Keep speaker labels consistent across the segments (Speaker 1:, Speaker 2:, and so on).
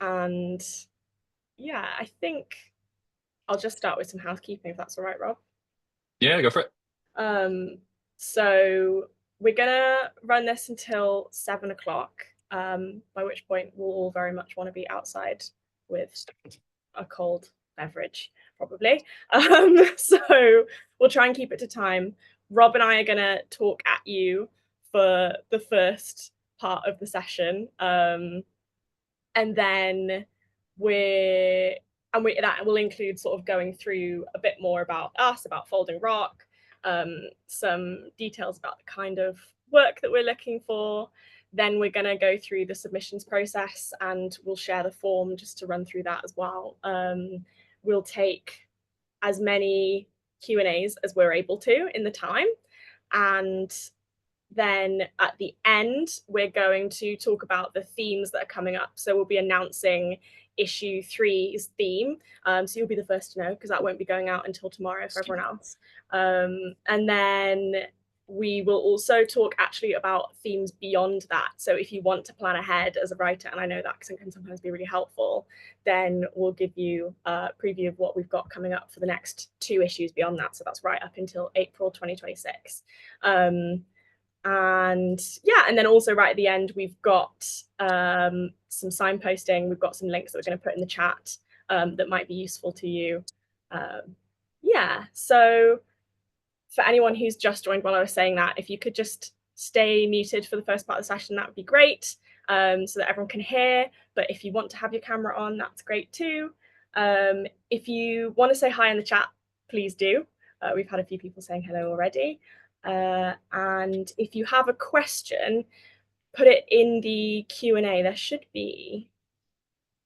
Speaker 1: And yeah, I think I'll just start with some housekeeping, if that's all right, Rob.
Speaker 2: Yeah, go for it.
Speaker 1: So we're gonna run this until 7 o'clock, by which point we'll all very much want to be outside with a cold beverage, probably. So we'll try and keep it to time. Rob and I are gonna talk at you for the first part of the session, and then that will include sort of going through a bit more about us, about Folding Rock, some details about the kind of work that we're looking for. Then we're going to go through the submissions process, and we'll share the form just to run through that as well. We'll take as many Q&As as we're able to in the time, and then at the end, we're going to talk about the themes that are coming up. So we'll be announcing issue 3's theme. So you'll be the first to know, because that won't be going out until tomorrow for everyone else. And then we will also talk actually about themes beyond that. So if you want to plan ahead as a writer, and I know that can sometimes be really helpful, then we'll give you a preview of what we've got coming up for the next 2 issues beyond that. So that's right up until April 2026. And yeah, and then also right at the end, we've got some signposting. We've got some links that we're going to put in the chat that might be useful to you. Yeah, so for anyone who's just joined while I was saying that, if you could just stay muted for the first part of the session, that would be great, so that everyone can hear. But if you want to have your camera on, that's great too. If you want to say hi in the chat, please do. We've had a few people saying hello already. And if you have a question, put it in the Q&A. There should be.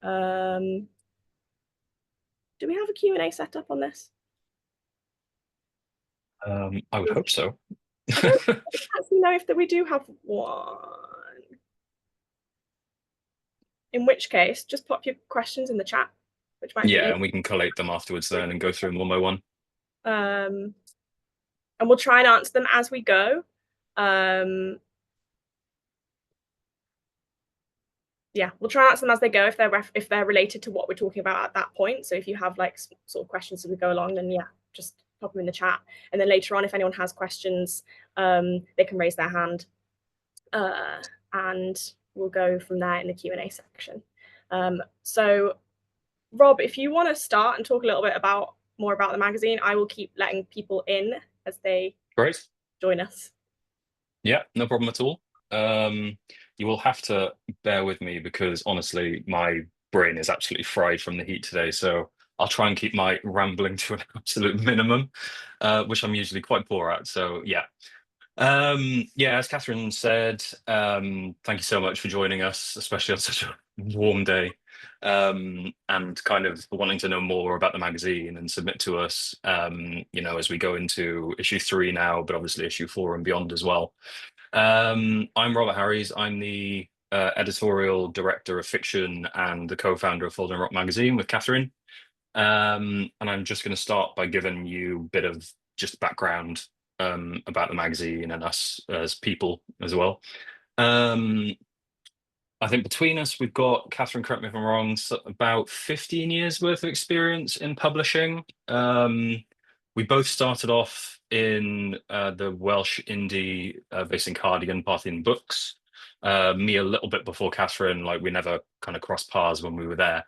Speaker 1: Do we have a Q&A set up on this?
Speaker 2: I would hope so.
Speaker 1: I don't actually know if we do have one. In which case, just pop your questions in the chat, which might be
Speaker 2: Yeah, and we can collate them afterwards then and go through them one by one.
Speaker 1: and we'll try and answer them as we go. Yeah, we'll try and answer them as they go if they're related to what we're talking about at that point. So if you have like sort of questions as we go along, then yeah, just pop them in the chat. And then later on, if anyone has questions, they can raise their hand, and we'll go from there in the Q&A section. So Rob, if you want to start and talk a little bit more about the magazine, I will keep letting people in as they join us.
Speaker 2: Yeah, no problem at all. You will have to bear with me because honestly, my brain is absolutely fried from the heat today. So I'll try and keep my rambling to an absolute minimum, which I'm usually quite poor at. So yeah. Yeah, as Kathryn said, thank you so much for joining us, especially on such a warm day, and kind of wanting to know more about the magazine and submit to us, as we go into issue 3 now, but obviously issue 4 and beyond as well. I'm Robert Harries. I'm the editorial director of fiction and the co-founder of Folding Rock magazine with Kathryn. And I'm just going to start by giving you a bit of just background about the magazine and us as people as well. I think between us, we've got, Kathryn, correct me if I'm wrong, about 15 years worth of experience in publishing. We both started off in the Welsh indie based in Cardigan, Parthian Books. Me a little bit before Kathryn, like we never kind of crossed paths when we were there.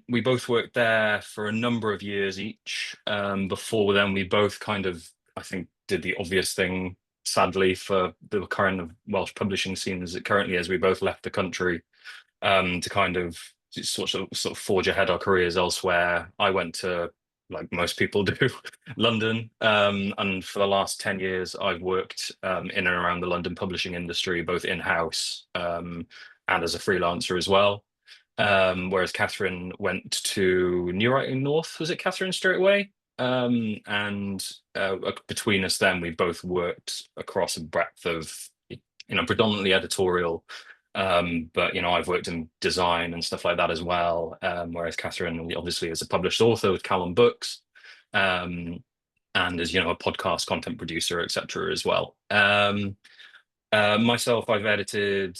Speaker 2: We both worked there for a number of years each. Before then, we both kind of, I think, did the obvious thing, sadly, for the current of Welsh publishing scene as it currently is. We both left the country to kind of sort of forge ahead our careers elsewhere. I went to, like most people do, London, and for the last 10 years, I've worked in and around the London publishing industry, both in-house and as a freelancer as well. Whereas Kathryn went to New Writing North, was it Kathryn straight away? And between us then, we've both worked across a breadth of, predominantly editorial, but, I've worked in design and stuff like that as well. Whereas Kathryn obviously is a published author with Callum Books, and is, a podcast content producer, etc. as well. Myself, I've edited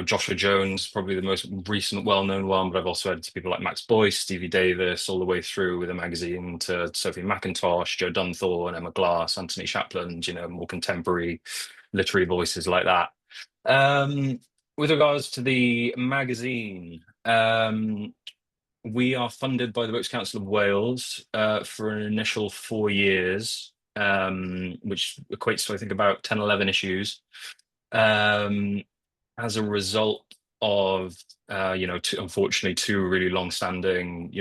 Speaker 2: Joshua Jones, probably the most recent well-known one, but I've also edited people like Max Boyce, Stevie Davis, all the way through with a magazine to Sophie McIntosh, Joe Dunthorne, Emma Glass, Anthony Shapland, more contemporary literary voices like that. Um, with regards to the magazine, we are funded by the Books Council of Wales for an initial 4 years, which equates to, I think, about 10, 11 issues. As a result of, unfortunately, two really long-standing,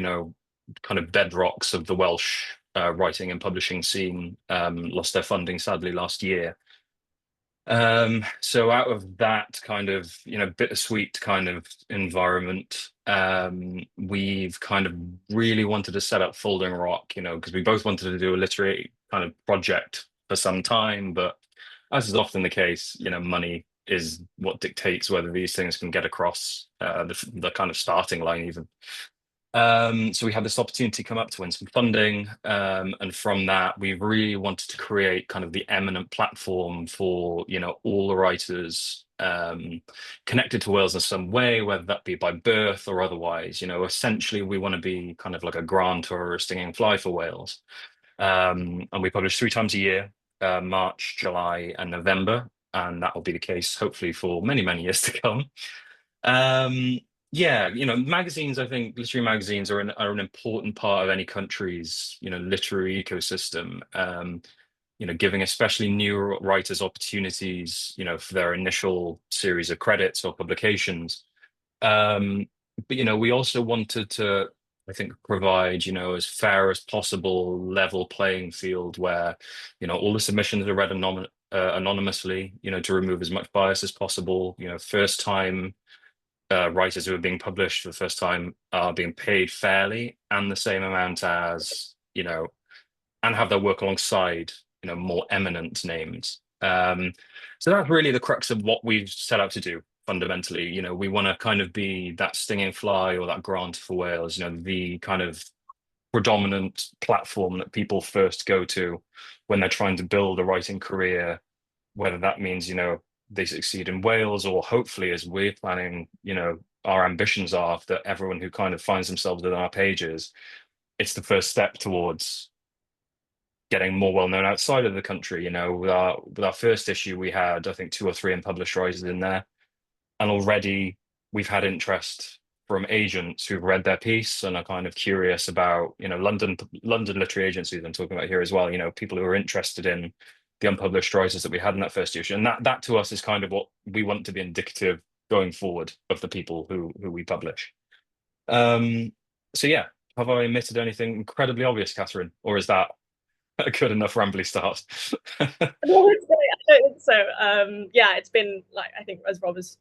Speaker 2: kind of bedrocks of the Welsh writing and publishing scene lost their funding, sadly, last year. So out of that kind of, bittersweet kind of environment, we've kind of really wanted to set up Folding Rock, because we both wanted to do a literary kind of project for some time, but as is often the case, money is what dictates whether these things can get across the kind of starting line even. So we had this opportunity come up to win some funding, and from that, we really wanted to create kind of the eminent platform for all the writers connected to Wales in some way, whether that be by birth or otherwise. Essentially, we want to be kind of like a grant or a stinging fly for Wales, and we publish 3 times a year, March, July, and November, and that will be the case hopefully for many, many years to come. Um, yeah, magazines, I think literary magazines are an important part of any country's, literary ecosystem. Giving especially new writers opportunities, for their initial series of credits or publications. But we also wanted to, I think, provide, as fair as possible level playing field where, all the submissions are read anonymously, to remove as much bias as possible. First time writers who are being published for the first time are being paid fairly and the same amount as, and have their work alongside, more eminent names. So that's really the crux of what we've set out to do fundamentally. We want to kind of be that stinging fly or that grant for Wales, the kind of predominant platform that people first go to when they're trying to build a writing career, whether that means, they succeed in Wales, or hopefully, as we're planning, our ambitions are that everyone who kind of finds themselves within our pages, it's the first step towards getting more well known outside of the country. With our first issue, we had, I think, 2 or 3 unpublished writers in there, and already we've had interest from agents who've read their piece and are kind of curious about, London literary agencies I'm talking about here as well, people who are interested in the unpublished writers that we had in that first issue. And that to us is kind of what we want to be indicative going forward of the people who we publish. So yeah, have I omitted anything incredibly obvious, Kathryn, or is that a good enough rambly start?
Speaker 1: No, I don't think so. Yeah, it's been like, I think, as Rob has,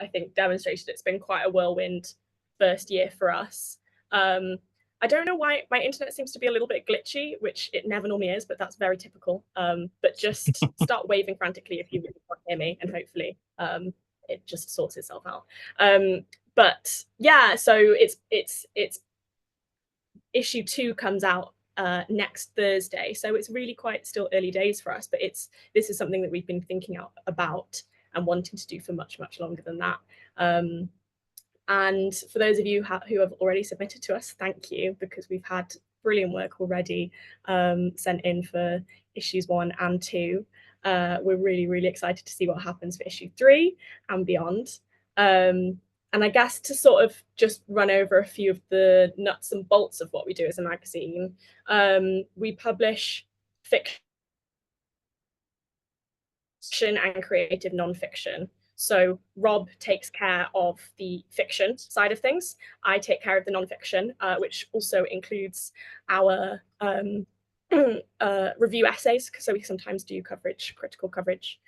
Speaker 1: I think, demonstrated, it's been quite a whirlwind first year for us. I don't know why my internet seems to be a little bit glitchy, which it never normally is, but that's very typical. But just start waving frantically if you really can't hear me, and hopefully it just sorts itself out. But yeah, so it's issue 2 comes out next Thursday, so it's really quite still early days for us, but this is something that we've been thinking about and wanting to do for much, much longer than that. And for those of you who have already submitted to us, thank you, because we've had brilliant work already sent in for issues 1 and 2. We're really, really excited to see what happens for issue 3 and beyond. And I guess to sort of just run over a few of the nuts and bolts of what we do as a magazine, we publish fiction and creative non-fiction. So Rob takes care of the fiction side of things. I take care of the non-fiction, which also includes our review essays. So we sometimes do coverage, critical coverage,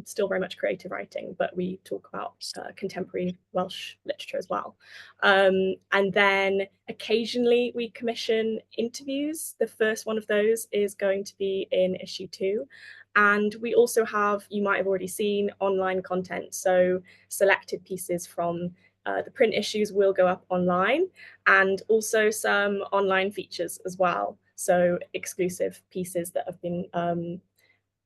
Speaker 1: still very much creative writing, but we talk about contemporary Welsh literature as well. And then occasionally we commission interviews. The first one of those is going to be in issue 2. And we also have, you might have already seen, online content. So selected pieces from the print issues will go up online, and also some online features as well. So exclusive pieces that have been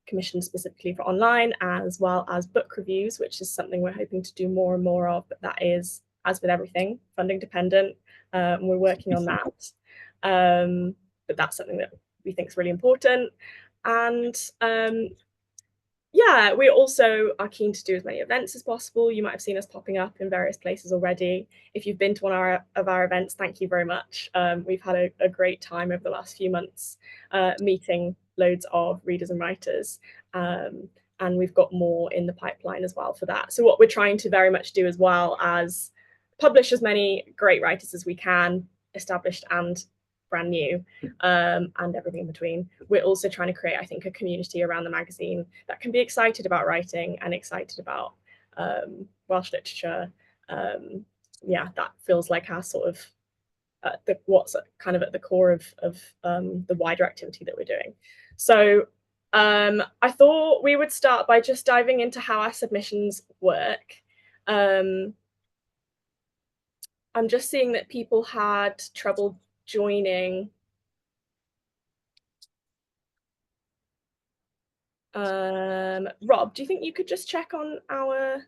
Speaker 1: commissioned specifically for online, as well as book reviews, which is something we're hoping to do more and more of, but that is, as with everything, funding dependent. We're working on that. But that's something that we think is really important. And yeah, we also are keen to do as many events as possible. You might have seen us popping up in various places already. If you've been to one of our events, thank you very much. We've had a great time over the last few months meeting loads of readers and writers. And we've got more in the pipeline as well for that. So what we're trying to very much do as well as publish as many great writers as we can, established and brand new, and everything in between. We're also trying to create, I think, a community around the magazine that can be excited about writing and excited about Welsh literature. Yeah, that feels like our sort of what's kind of at the core of the wider activity that we're doing. So I thought we would start by just diving into how our submissions work. I'm just seeing that people had trouble joining. Rob, do you think you could just check on our,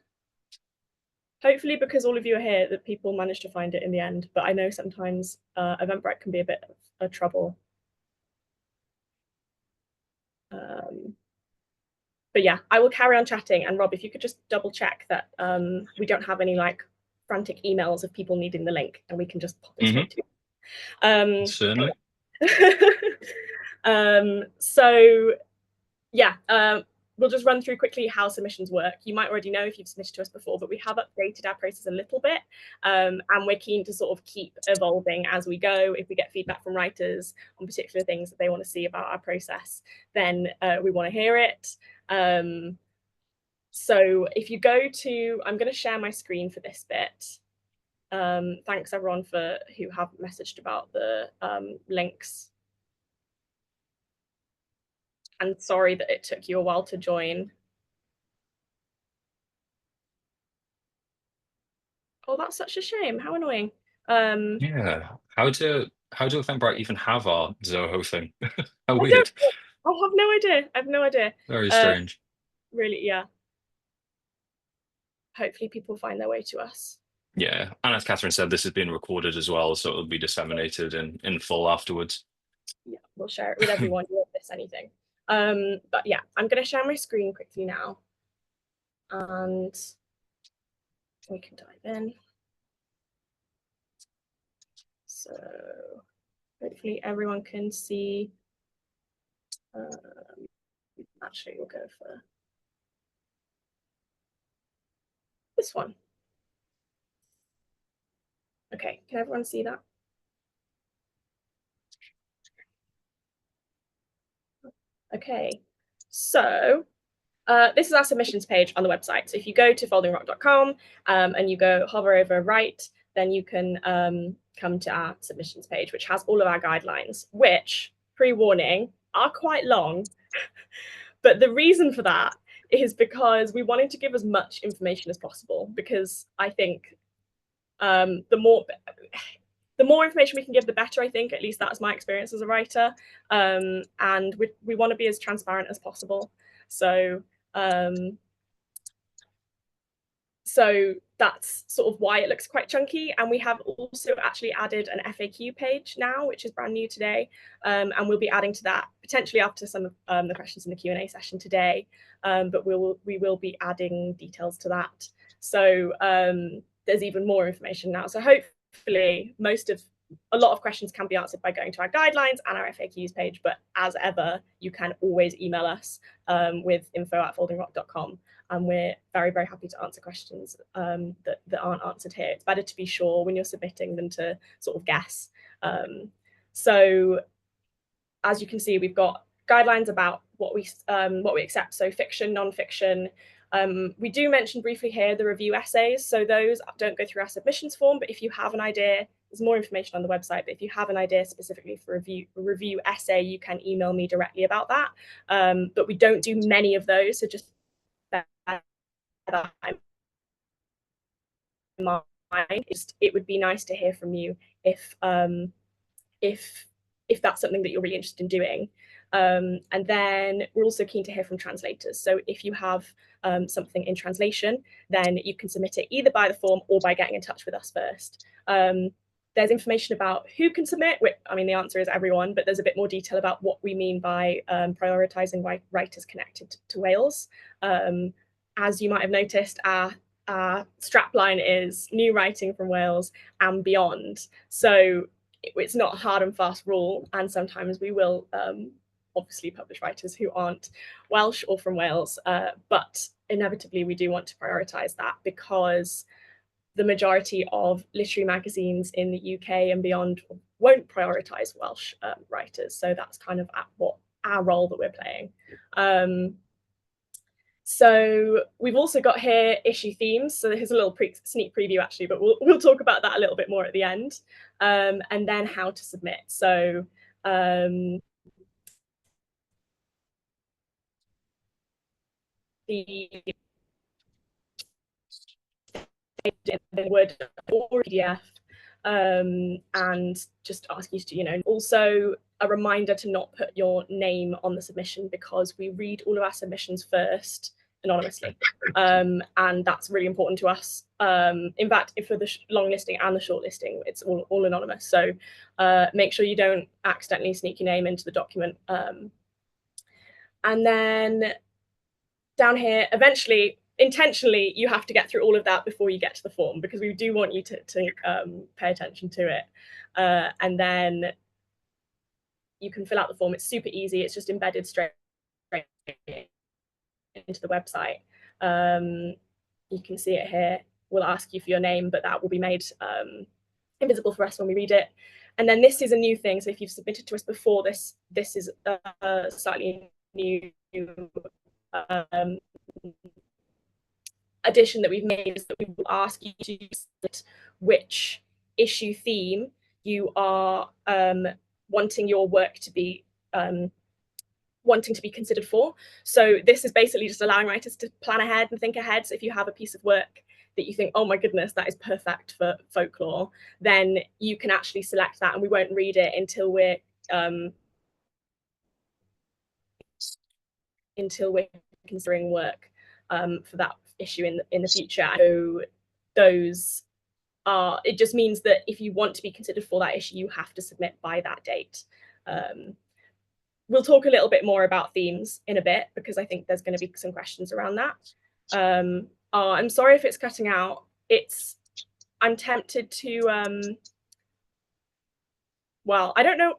Speaker 1: hopefully because all of you are here, that people managed to find it in the end, but I know sometimes Eventbrite can be a bit of a trouble. But yeah, I will carry on chatting, and Rob, if you could just double check that we don't have any like frantic emails of people needing the link, and we can just pop it straight to.
Speaker 2: Certainly.
Speaker 1: So yeah, we'll just run through quickly how submissions work. You might already know if you've submitted to us before, but we have updated our process a little bit, and we're keen to sort of keep evolving as we go. If we get feedback from writers on particular things that they want to see about our process, then we want to hear it. So if you go to, I'm going to share my screen for this bit. Thanks everyone who have messaged about the links. And sorry that it took you a while to join. Oh, that's such a shame. How annoying.
Speaker 2: Yeah. How do Eventbrite even have our Zoho thing? How weird.
Speaker 1: I have no idea. I have no idea.
Speaker 2: Very strange.
Speaker 1: Really, yeah. Hopefully people find their way to us.
Speaker 2: Yeah. And as Kathryn said, this has been recorded as well, so it'll be disseminated in full afterwards.
Speaker 1: Yeah, we'll share it with everyone. You won't miss anything. But yeah, I'm going to share my screen quickly now. And we can dive in. So hopefully everyone can see. Actually, we'll go for this one. Okay, can everyone see that? Okay, so this is our submissions page on the website. So if you go to foldingrock.com and you go hover over right, then you can come to our submissions page, which has all of our guidelines, which, pre-warning, are quite long. But the reason for that is because we wanted to give as much information as possible, because I think the more information we can give, the better, I think. At least that's my experience as a writer. And we want to be as transparent as possible. So that's sort of why it looks quite chunky. And we have also actually added an FAQ page now, which is brand new today. And we'll be adding to that potentially after some of the questions in the Q&A session today. But we will be adding details to that. So there's even more information now. So hopefully a lot of questions can be answered by going to our guidelines and our FAQs page. But as ever, you can always email us with info@foldingrock.com. And we're very, very happy to answer questions that aren't answered here. It's better to be sure when you're submitting than to sort of guess. So as you can see, we've got guidelines about what we accept. So fiction, non-fiction. We do mention briefly here the review essays. So those don't go through our submissions form, but if you have an idea, there's more information on the website, but if you have an idea specifically for a review essay, you can email me directly about that. But we don't do many of those, so just mind. It would be nice to hear from you if that's something that you're really interested in doing. And then we're also keen to hear from translators. So if you have something in translation, then you can submit it either by the form or by getting in touch with us first. There's information about who can submit, which, I mean, the answer is everyone, but there's a bit more detail about what we mean by prioritising writers connected to Wales. As you might have noticed, our strapline is new writing from Wales and beyond. So it's not a hard and fast rule, and sometimes we will obviously publish writers who aren't Welsh or from Wales, but inevitably we do want to prioritise that because the majority of literary magazines in the UK and beyond won't prioritise Welsh writers. So that's kind of what our role that we're playing. So we've also got here issue themes. So here's a little sneak preview actually, but we'll talk about that a little bit more at the end. And then how to submit. So the Word or PDF, and just ask you to, also a reminder to not put your name on the submission because we read all of our submissions first anonymously, and that's really important to us. In fact, for the long listing and the short listing, it's all anonymous. So make sure you don't accidentally sneak your name into the document. And then down here, eventually, intentionally, you have to get through all of that before you get to the form because we do want you to pay attention to it. And then you can fill out the form. It's super easy. It's just embedded straight into the website. You can see it here. We'll ask you for your name, but that will be made invisible for us when we read it. And then this is a new thing. So if you've submitted to us before, this is a slightly new addition that we've made, is that we will ask you to select which issue theme you are wanting your work to be considered for. So this is basically just allowing writers to plan ahead and think ahead. So if you have a piece of work that you think, oh my goodness, that is perfect for folklore, then you can actually select that and we won't read it until we're considering work for that issue in the future. So those are, it just means that if you want to be considered for that issue, you have to submit by that date. We'll talk a little bit more about themes in a bit because I think there's going to be some questions around that. I'm sorry if it's cutting out. I'm tempted to, well, I don't know.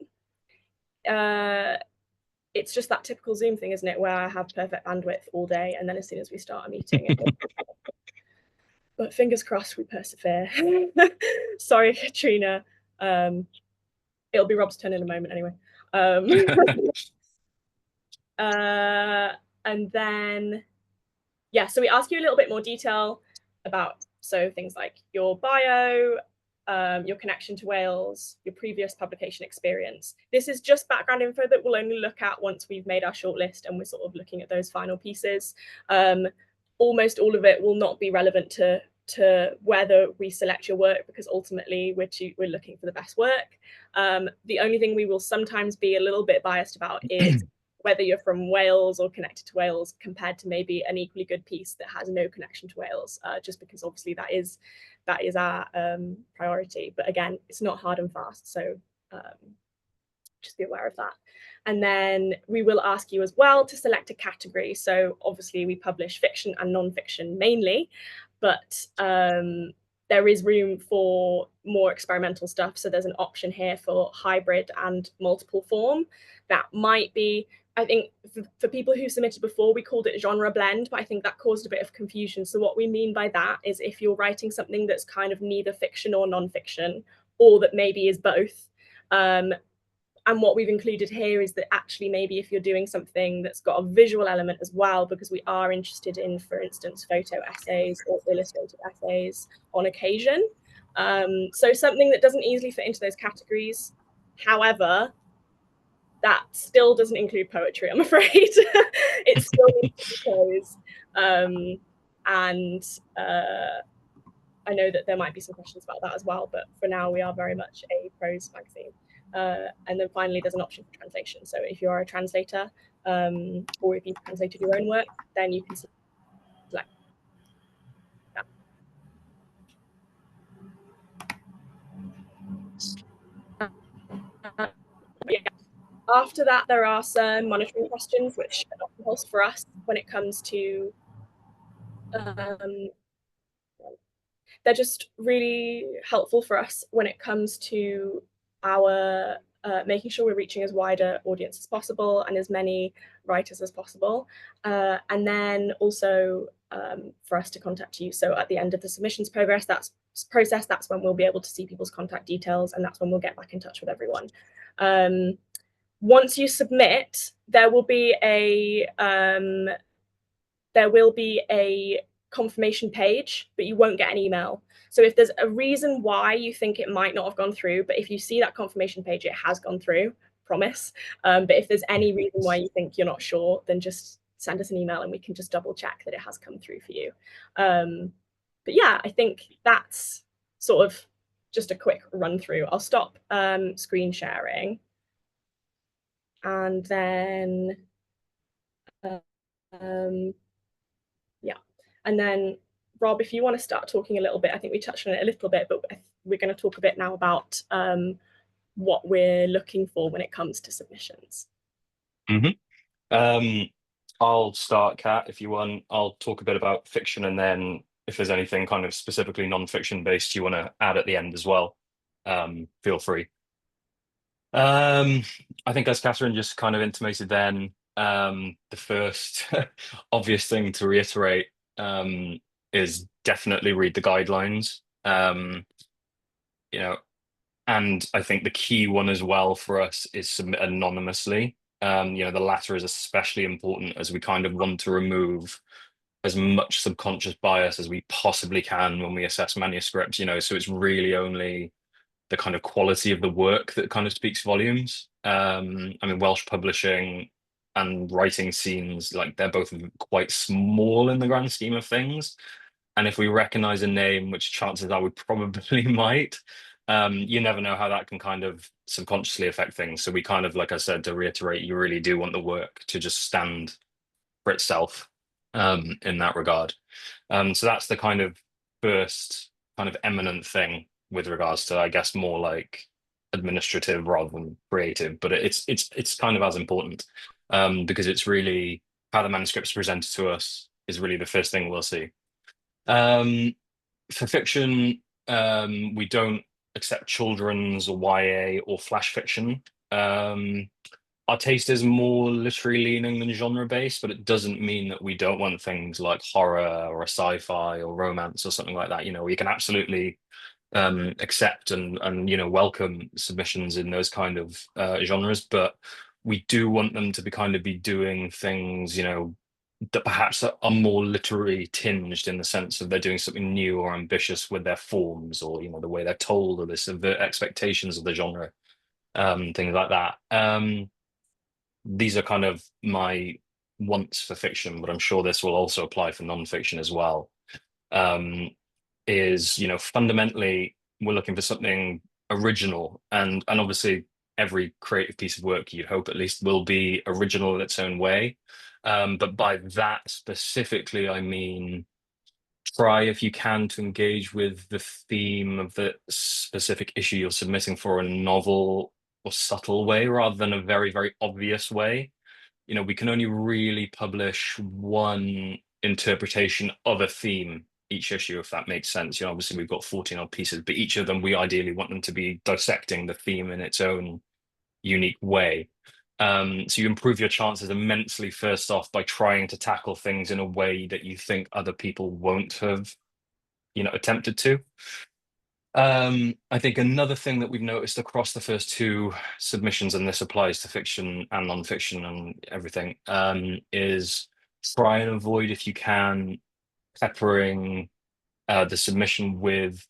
Speaker 1: It's just that typical Zoom thing, isn't it, where I have perfect bandwidth all day and then as soon as we start a meeting, but fingers crossed we persevere. Sorry, Katrina. It'll be Rob's turn in a moment anyway. And then, yeah, so we ask you a little bit more detail about, so things like your bio, your connection to Wales, your previous publication experience. This is just background info that we'll only look at once we've made our shortlist and we're sort of looking at those final pieces. Almost all of it will not be relevant to whether we select your work because ultimately we're looking for the best work. The only thing we will sometimes be a little bit biased about is whether you're from Wales or connected to Wales compared to maybe an equally good piece that has no connection to Wales, just because obviously that is our priority. But again, it's not hard and fast, so just be aware of that. And then we will ask you as well to select a category. So obviously we publish fiction and non-fiction mainly, but there is room for more experimental stuff. So there's an option here for hybrid and multiple form. That might be, I think for people who submitted before, we called it genre blend, but I think that caused a bit of confusion. So what we mean by that is if you're writing something that's kind of neither fiction or non-fiction, or that maybe is both. And what we've included here is that actually maybe if you're doing something that's got a visual element as well, because we are interested in, for instance, photo essays or illustrated essays on occasion. So something that doesn't easily fit into those categories. However, that still doesn't include poetry, I'm afraid. It still needs prose. And I know that there might be some questions about that as well, but for now we are very much a prose magazine. And then finally, there's an option for translation. So if you are a translator, or if you've translated your own work, then you can select that. Yeah. After that, there are some monitoring questions, which are not compulsory for us when it comes to they're just really helpful for us when it comes to our making sure we're reaching as wide an audience as possible and as many writers as possible. And then also for us to contact you. So at the end of the submissions process, that's when we'll be able to see people's contact details, and that's when we'll get back in touch with everyone. Once you submit, there will be a confirmation page, but you won't get an email. So if there's a reason why you think it might not have gone through, but if you see that confirmation page, it has gone through, promise. But if there's any reason why you think you're not sure, then just send us an email and we can just double check that it has come through for you. But yeah, I think that's sort of just a quick run through. I'll stop screen sharing. And then yeah. And then, Rob, if you want to start talking a little bit, I think we touched on it a little bit, but we're going to talk a bit now about what we're looking for when it comes to submissions.
Speaker 2: I'll start, Kat, if you want. I'll talk a bit about fiction, and then if there's anything kind of specifically non-fiction based you want to add at the end as well, feel free. I think as Kathryn just kind of intimated then, the first obvious thing to reiterate is definitely read the guidelines. You know, and I think the key one as well for us is submit anonymously. The latter is especially important as we kind of want to remove as much subconscious bias as we possibly can when we assess manuscripts, so it's really only the kind of quality of the work that kind of speaks volumes. I mean, Welsh publishing and writing scenes, like they're both quite small in the grand scheme of things. And if we recognize a name, which chances are we probably might, you never know how that can kind of subconsciously affect things. So we kind of, like I said, to reiterate, you really do want the work to just stand for itself in that regard. So that's the kind of first kind of eminent thing with regards to, I guess, more like administrative rather than creative, but it's kind of as important because it's really how the manuscript's presented to us is really the first thing we'll see. For fiction, we don't accept children's or YA or flash fiction. Our taste is more literary leaning than genre based, but it doesn't mean that we don't want things like horror or a sci-fi or romance or something like that. We can absolutely accept and welcome submissions in those kind of genres, but we do want them to be doing things that perhaps are more literary tinged in the sense of they're doing something new or ambitious with their forms, or the way they're told, or they subvert expectations of the genre, things like that. These are kind of my wants for fiction, but I'm sure this will also apply for non-fiction as well. Is fundamentally we're looking for something original, and obviously every creative piece of work, you'd hope at least, will be original in its own way. But by that specifically, I mean try if you can to engage with the theme of the specific issue you're submitting for a novel or subtle way rather than a very, very obvious way. We can only really publish one interpretation of a theme each issue, if that makes sense. Obviously we've got 14 odd pieces, but each of them we ideally want them to be dissecting the theme in its own unique way. So you improve your chances immensely, first off, by trying to tackle things in a way that you think other people won't have, attempted to. I think another thing that we've noticed across the first two submissions, and this applies to fiction and non-fiction and everything, is try and avoid, if you can, peppering the submission with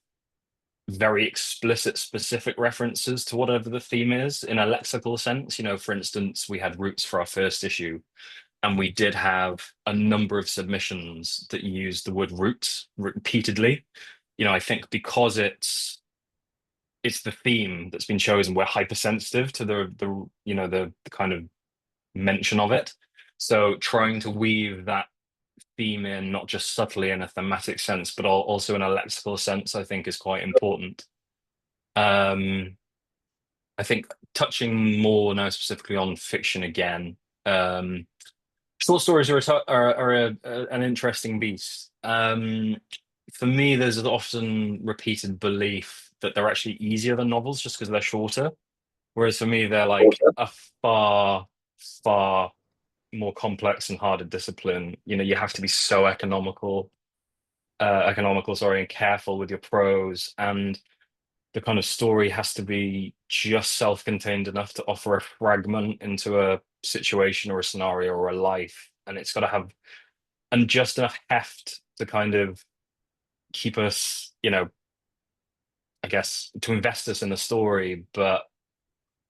Speaker 2: very explicit, specific references to whatever the theme is in a lexical sense. For instance, we had roots for our first issue, and we did have a number of submissions that used the word roots repeatedly. I think because it's the theme that's been chosen. We're hypersensitive to the kind of mention of it. So trying to weave that theme in, not just subtly in a thematic sense, but also in a lexical sense, I think is quite important. Um, I think touching more now specifically on fiction again. Um, Short stories are an interesting beast. For me, there's an often repeated belief that they're actually easier than novels just because they're shorter. Whereas for me, they're like a far, far more complex and harder discipline. You know, you have to be so economical, sorry, and careful with your prose, and the kind of story has to be just self-contained enough to offer a fragment into a situation or a scenario or a life, and it's got to have and just enough heft to kind of keep us, I guess, to invest us in the story, but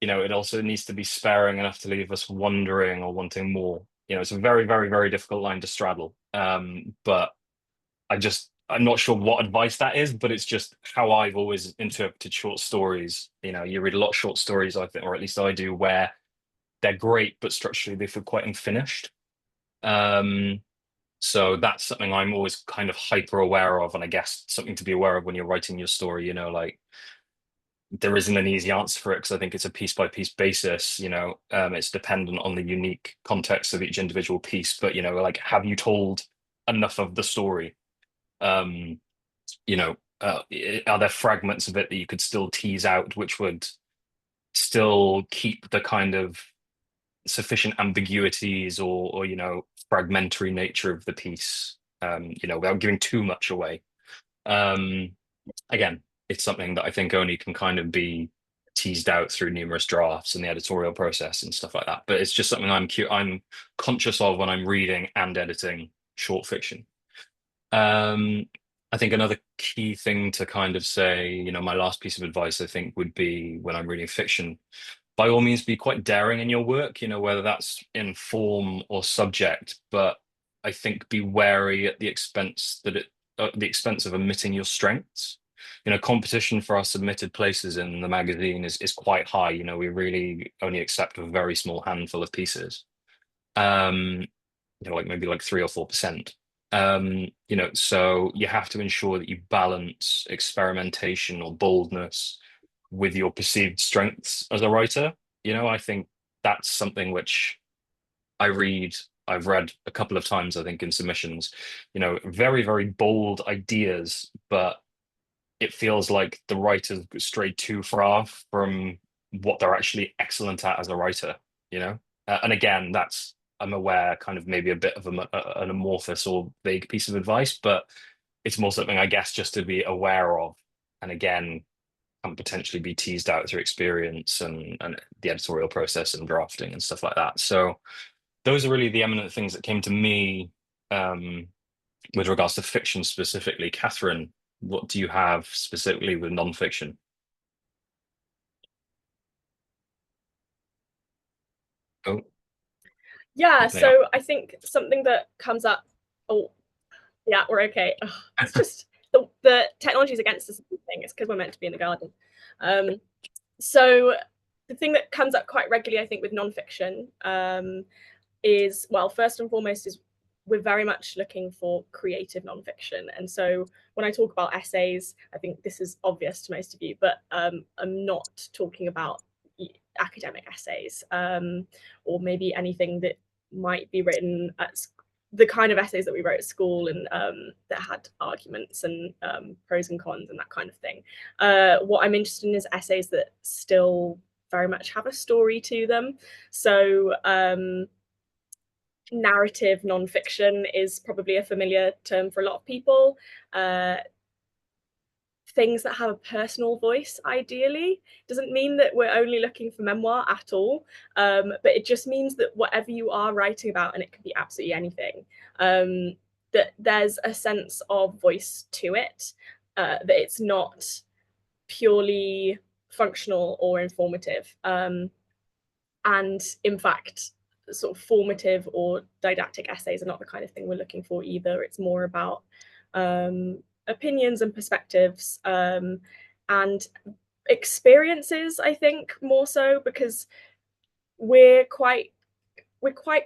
Speaker 2: it also needs to be sparing enough to leave us wondering or wanting more. It's a very, very, very difficult line to straddle. But I'm not sure what advice that is, but it's just how I've always interpreted short stories. You read a lot of short stories, I think, or at least I do, where they're great, but structurally they feel quite unfinished. Um, so that's something I'm always kind of hyper aware of, and I guess something to be aware of when you're writing your story. Like there isn't an easy answer for it because I think it's a piece by piece basis. It's dependent on the unique context of each individual piece. But like, have you told enough of the story? Um, are there fragments of it that you could still tease out, which would still keep the kind of sufficient ambiguities or fragmentary nature of the piece, without giving too much away. Um, Again, it's something that I think only can kind of be teased out through numerous drafts and the editorial process and stuff like that. But it's just something I'm conscious of when I'm reading and editing short fiction. Um, I think another key thing to kind of say, my last piece of advice, I think, would be when I'm reading fiction, by all means, be quite daring in your work, whether that's in form or subject, but I think be wary at the expense of omitting your strengths. Competition for our submitted places in the magazine is quite high. We really only accept a very small handful of pieces. Um, like maybe like 3 or 4%. So you have to ensure that you balance experimentation or boldness with your perceived strengths as a writer. I think that's something which I read, I've read a couple of times, I think, in submissions, very, very bold ideas, but it feels like the writers strayed too far from what they're actually excellent at as a writer, and again, I'm aware, kind of maybe a bit of an amorphous or vague piece of advice, but it's more something, I guess, just to be aware of. And again, can potentially be teased out through experience and the editorial process and drafting and stuff like that. So those are really the eminent things that came to me, with regards to fiction specifically. Kathryn, what do you have specifically with nonfiction? Oh,
Speaker 1: Yeah,
Speaker 2: yeah.
Speaker 1: so I think something that comes up. Oh, yeah, we're okay. Ugh, it's just the technology is against us. Thing. It's because we're meant to be in the garden. So the thing that comes up quite regularly, I think, with nonfiction, is, well, first and foremost, is we're very much looking for creative nonfiction. And so when I talk about essays, I think this is obvious to most of you, but I'm not talking about academic essays, or maybe anything that might be written at the kind of essays that we wrote at school and that had arguments and pros and cons and that kind of thing. What I'm interested in is essays that still very much have a story to them. So narrative nonfiction is probably a familiar term for a lot of people. Things that have a personal voice, ideally. Doesn't mean that we're only looking for memoir at all, but it just means that whatever you are writing about, and it can be absolutely anything, that there's a sense of voice to it, that it's not purely functional or informative. And in fact, sort of formative or didactic essays are not the kind of thing we're looking for either. It's more about opinions and perspectives, and experiences, I think, more so, because we're quite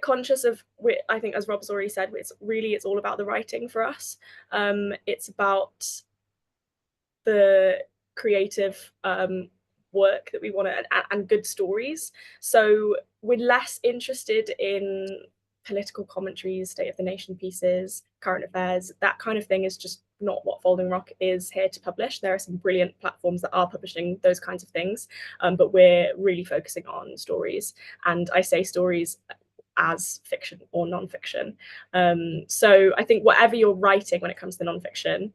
Speaker 1: conscious of, I think, as Rob's already said, it's all about the writing for us. It's about the creative work that we want to, and good stories. So we're less interested in political commentaries, state of the nation pieces, current affairs. That kind of thing is just not what Folding Rock is here to publish. There are some brilliant platforms that are publishing those kinds of things, but we're really focusing on stories. And I say stories as fiction or non-fiction. So I think whatever you're writing when it comes to non-fiction,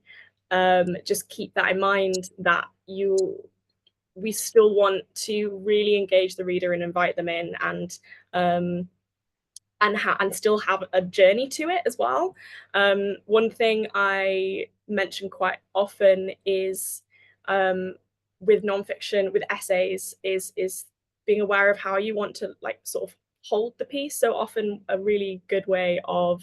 Speaker 1: just keep that in mind, that we still want to really engage the reader and invite them in, and still have a journey to it as well. One thing I mention quite often is, with nonfiction, with essays, is being aware of how you want to, like, sort of hold the piece. So often a really good way of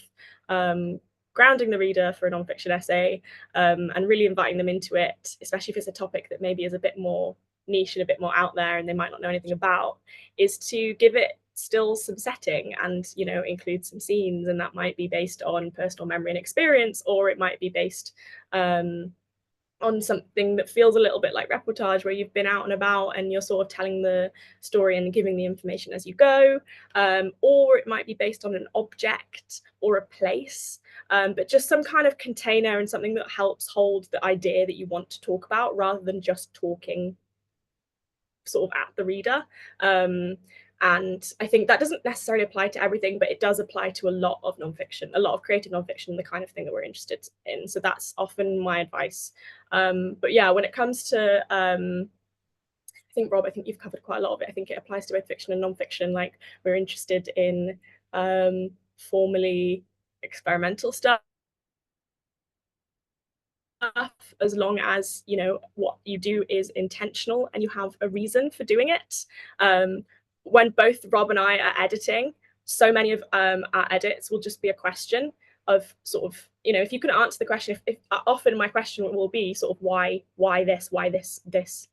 Speaker 1: grounding the reader for a nonfiction essay, and really inviting them into it, especially if it's a topic that maybe is a bit more niche and a bit more out there and they might not know anything about, is to give it still some setting and, you know, include some scenes. And that might be based on personal memory and experience, or it might be based on something that feels a little bit like reportage, where you've been out and about and you're sort of telling the story and giving the information as you go, or it might be based on an object or a place, but just some kind of container and something that helps hold the idea that you want to talk about, rather than just talking sort of at the reader. And I think that doesn't necessarily apply to everything, but it does apply to a lot of nonfiction, a lot of creative nonfiction, the kind of thing that we're interested in. So that's often my advice. But yeah, when it comes to, I think, Rob, I think you've covered quite a lot of it. I think it applies to both fiction and nonfiction. Like, we're interested in formally experimental stuff, as long as, you know, what you do is intentional and you have a reason for doing it. When both Rob and I are editing, so many of our edits will just be a question of sort of, you know, if you can answer the question, if often my question will be sort of why this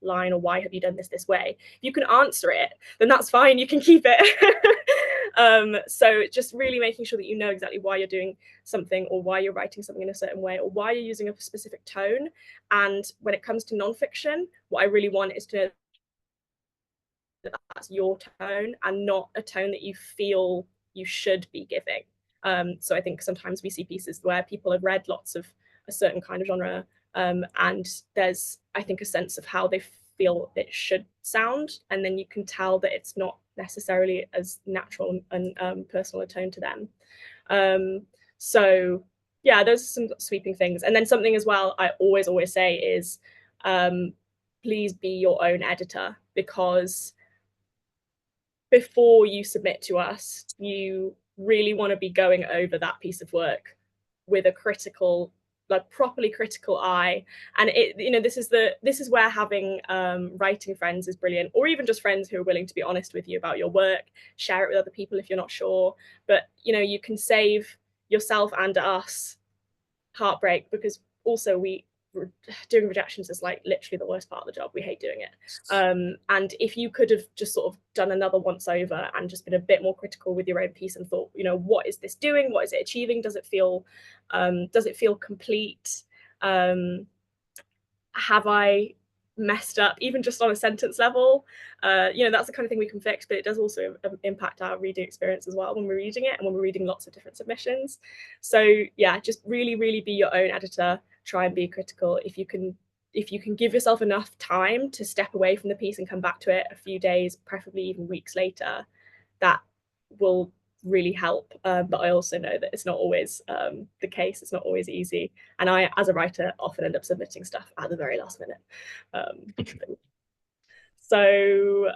Speaker 1: line, or why have you done this way. If you can answer it, then that's fine, you can keep it. So just really making sure that you know exactly why you're doing something, or why you're writing something in a certain way, or why you're using a specific tone. And when it comes to nonfiction, what I really want is to know that that's your tone and not a tone that you feel you should be giving. So I think sometimes we see pieces where people have read lots of a certain kind of genre, and there's, I think, a sense of how they feel it should sound, and then you can tell that it's not necessarily as natural and personal a tone to them. So yeah, those are some sweeping things. And then something as well I always say is, please be your own editor, because before you submit to us, you really want to be going over that piece of work with a critical, like properly critical eye. And it, you know, this is where having writing friends is brilliant, or even just friends who are willing to be honest with you about your work. Share it with other people if you're not sure, but, you know, you can save yourself and us heartbreak, because also doing rejections is like literally the worst part of the job. We hate doing it. And if you could have just sort of done another once over and just been a bit more critical with your own piece and thought, you know, what is this doing? What is it achieving? Does it feel complete? Have I messed up, even just on a sentence level? You know, that's the kind of thing we can fix, but it does also impact our reading experience as well when we're reading it, and when we're reading lots of different submissions. So yeah, just really, really be your own editor. Try and be critical. If you can give yourself enough time to step away from the piece and come back to it a few days, preferably even weeks later, that will really help. But I also know that it's not always the case. It's not always easy. And I, as a writer, often end up submitting stuff at the very last minute. So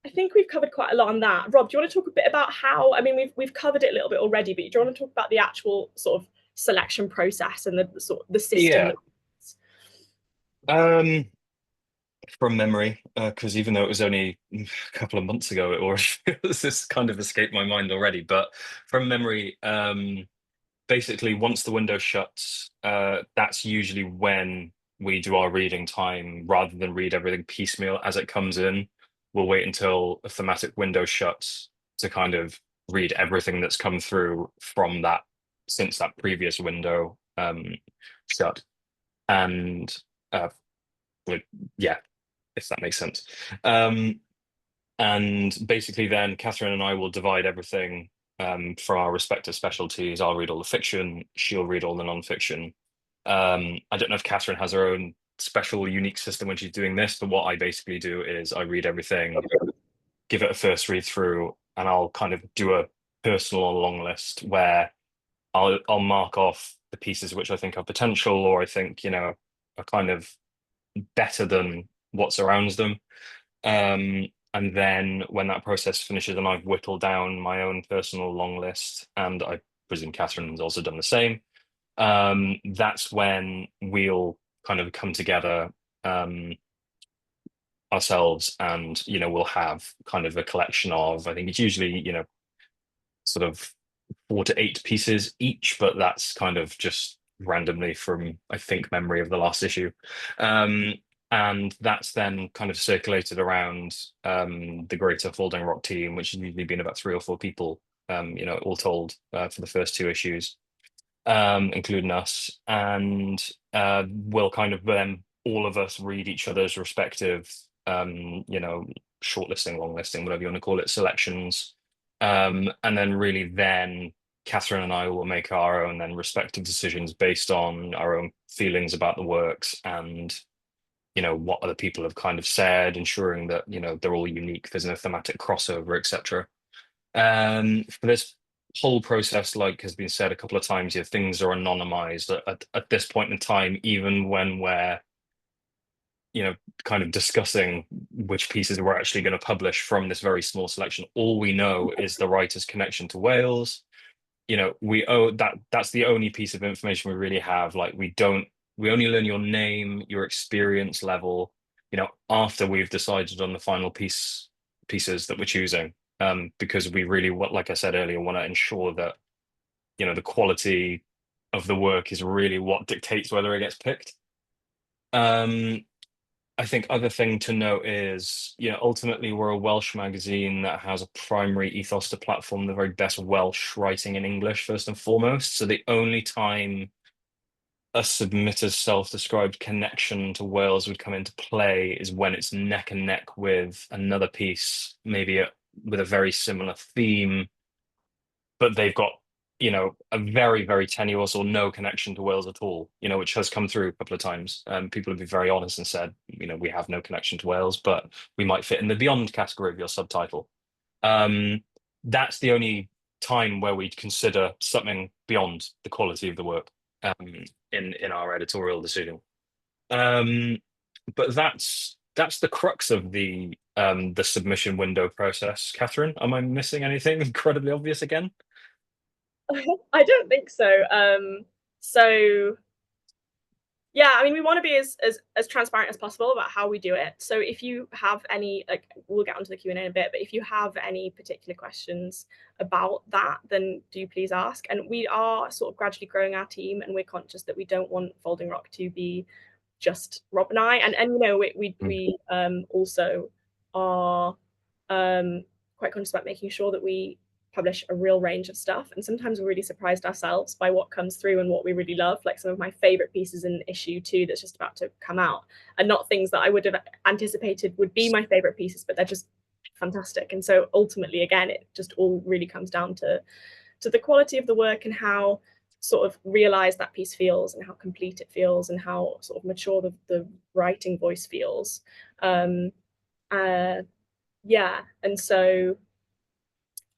Speaker 1: I think we've covered quite a lot on that. Rob, do you want to talk a bit about how, I mean, we've covered it a little bit already, but do you want to talk about the actual sort of selection process and the sort of the system?
Speaker 2: Yeah. From memory, because even though it was only a couple of months ago, it already this kind of escaped my mind already. But from memory, basically once the window shuts, that's usually when we do our reading time rather than read everything piecemeal as it comes in. We'll wait until a thematic window shuts to kind of read everything that's come through from that since that previous window shut. And like, yeah, if that makes sense. Um, and basically, then Kathryn and I will divide everything for our respective specialties. I'll read all the fiction, she'll read all the non-fiction. I don't know if Kathryn has her own special, unique system when she's doing this, but what I basically do is I read everything, give it a first read through, and I'll kind of do a personal long list where I'll mark off the pieces which I think have potential, or I think, are kind of better than what surrounds them. And then when that process finishes and I've whittled down my own personal long list, and I presume Kathryn's also done the same, that's when we'll kind of come together ourselves, and we'll have kind of a collection of, I think it's usually, sort of 4 to 8 pieces each, but that's kind of just randomly from, I think, memory of the last issue. Um, and that's then kind of circulated around the greater Folding Rock team, which has usually been about 3 or 4 people, all told, for the first 2 issues, including us. And we'll kind of then all of us read each other's respective, shortlisting, long listing, whatever you want to call it, selections. And then really then Kathryn and I will make our own then respective decisions based on our own feelings about the works and what other people have kind of said, ensuring that they're all unique, there's no thematic crossover, etc. For this whole process, like has been said a couple of times here, things are anonymized at this point in time, even when we're kind of discussing which pieces we're actually going to publish from this very small selection. All we know is the writer's connection to Wales. We owe that's the only piece of information we really have. Like we only learn your name, your experience level, after we've decided on the final pieces that we're choosing. Because we really want, like I said earlier, want to ensure that, the quality of the work is really what dictates whether it gets picked. Um, I think other thing to note is, ultimately we're a Welsh magazine that has a primary ethos to platform the very best Welsh writing in English first and foremost. So the only time a submitter's self-described connection to Wales would come into play is when it's neck and neck with another piece, maybe with a very similar theme, but they've got, a very, very tenuous or no connection to Wales at all, which has come through a couple of times. People have been very honest and said, we have no connection to Wales, but we might fit in the beyond category of your subtitle. That's the only time where we'd consider something beyond the quality of the work, in our editorial decision. But that's the crux of the submission window process. Kathryn, am I missing anything incredibly obvious again?
Speaker 1: I don't think so. So yeah, I mean, we want to be as transparent as possible about how we do it. So if you have any, like, we'll get onto the Q&A in a bit, but if you have any particular questions about that, then do please ask. And we are sort of gradually growing our team, and we're conscious that we don't want Folding Rock to be just Rob and I. And we also are quite conscious about making sure that we publish a real range of stuff, and sometimes we're really surprised ourselves by what comes through and what we really love. Like some of my favorite pieces in issue 2 that's just about to come out are not things that I would have anticipated would be my favorite pieces, but they're just fantastic. And so ultimately, again, it just all really comes down to the quality of the work and how sort of realized that piece feels and how complete it feels and how sort of mature the writing voice feels. Yeah, and so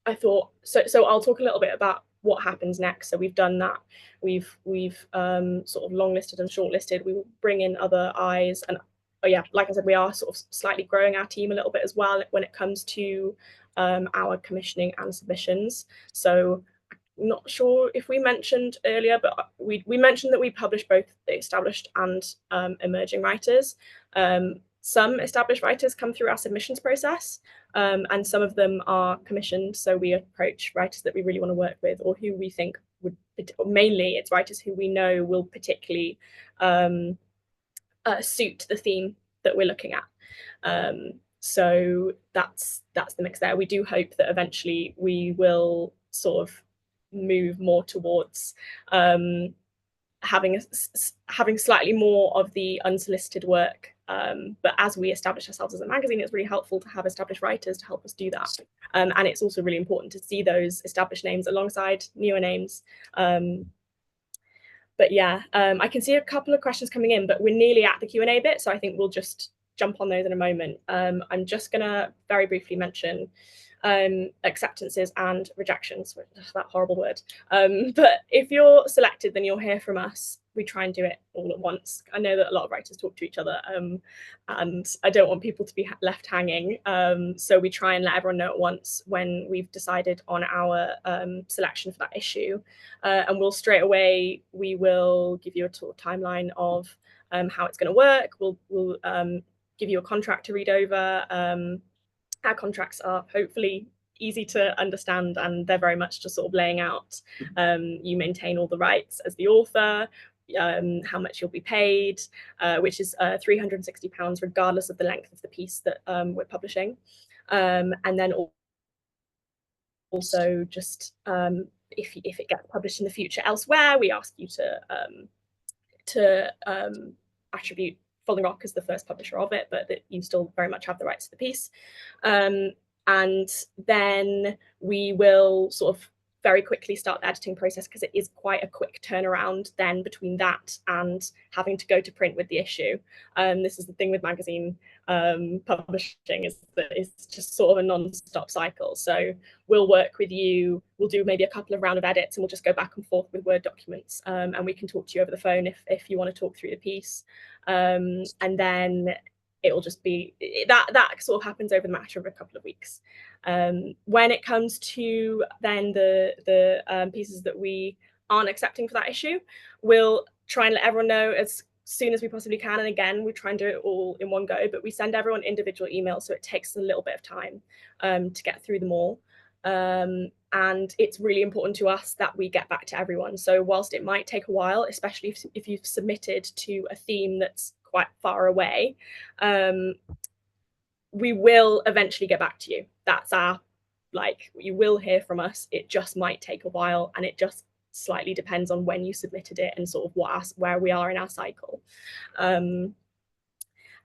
Speaker 1: I thought so I'll talk a little bit about what happens next. So we've done that. We've sort of long listed and shortlisted. We will bring in other eyes, and oh yeah, like I said, we are sort of slightly growing our team a little bit as well when it comes to our commissioning and submissions. So not sure if we mentioned earlier, but we mentioned that we publish both the established and emerging writers. Some established writers come through our submissions process, and some of them are commissioned. So we approach writers that we really want to work with or who we think would mainly it's writers who we know will particularly suit the theme that we're looking at. So that's the mix there. We do hope that eventually we will sort of move more towards having slightly more of the unsolicited work. But as we establish ourselves as a magazine, it's really helpful to have established writers to help us do that. And it's also really important to see those established names alongside newer names. But yeah, I can see a couple of questions coming in, but we're nearly at the Q&A bit, so I think we'll just jump on those in a moment. I'm just going to very briefly mention acceptances and rejections, that horrible word. But if you're selected, then you'll hear from us. We try and do it all at once. I know that a lot of writers talk to each other, and I don't want people to be left hanging. So we try and let everyone know at once when we've decided on our selection for that issue. And we'll straight away, we will give you a timeline of how it's going to work. We'll give you a contract to read over. Our contracts are hopefully easy to understand, and they're very much just sort of laying out you maintain all the rights as the author, how much you'll be paid, which is £360 regardless of the length of the piece that we're publishing. And then also just if it gets published in the future elsewhere, we ask you to attribute Folding Rock as the first publisher of it, but that you still very much have the rights to the piece. And then we will sort of very quickly start the editing process, because it is quite a quick turnaround then between that and having to go to print with the issue. This is the thing with magazine publishing, is that it's just sort of a non-stop cycle. So we'll work with you, we'll do maybe a couple of round of edits, and we'll just go back and forth with Word documents, and we can talk to you over the phone if you want to talk through the piece. And then it will just be that sort of happens over the matter of a couple of weeks. When it comes to then the pieces that we aren't accepting for that issue, we'll try and let everyone know as soon as we possibly can. And again, we try and do it all in one go, but we send everyone individual emails, so it takes a little bit of time to get through them all. And it's really important to us that we get back to everyone. So whilst it might take a while, especially if you've submitted to a theme that's quite far away, we will eventually get back to you. That's our, you will hear from us. It just might take a while, and it just slightly depends on when you submitted it and sort of where we are in our cycle.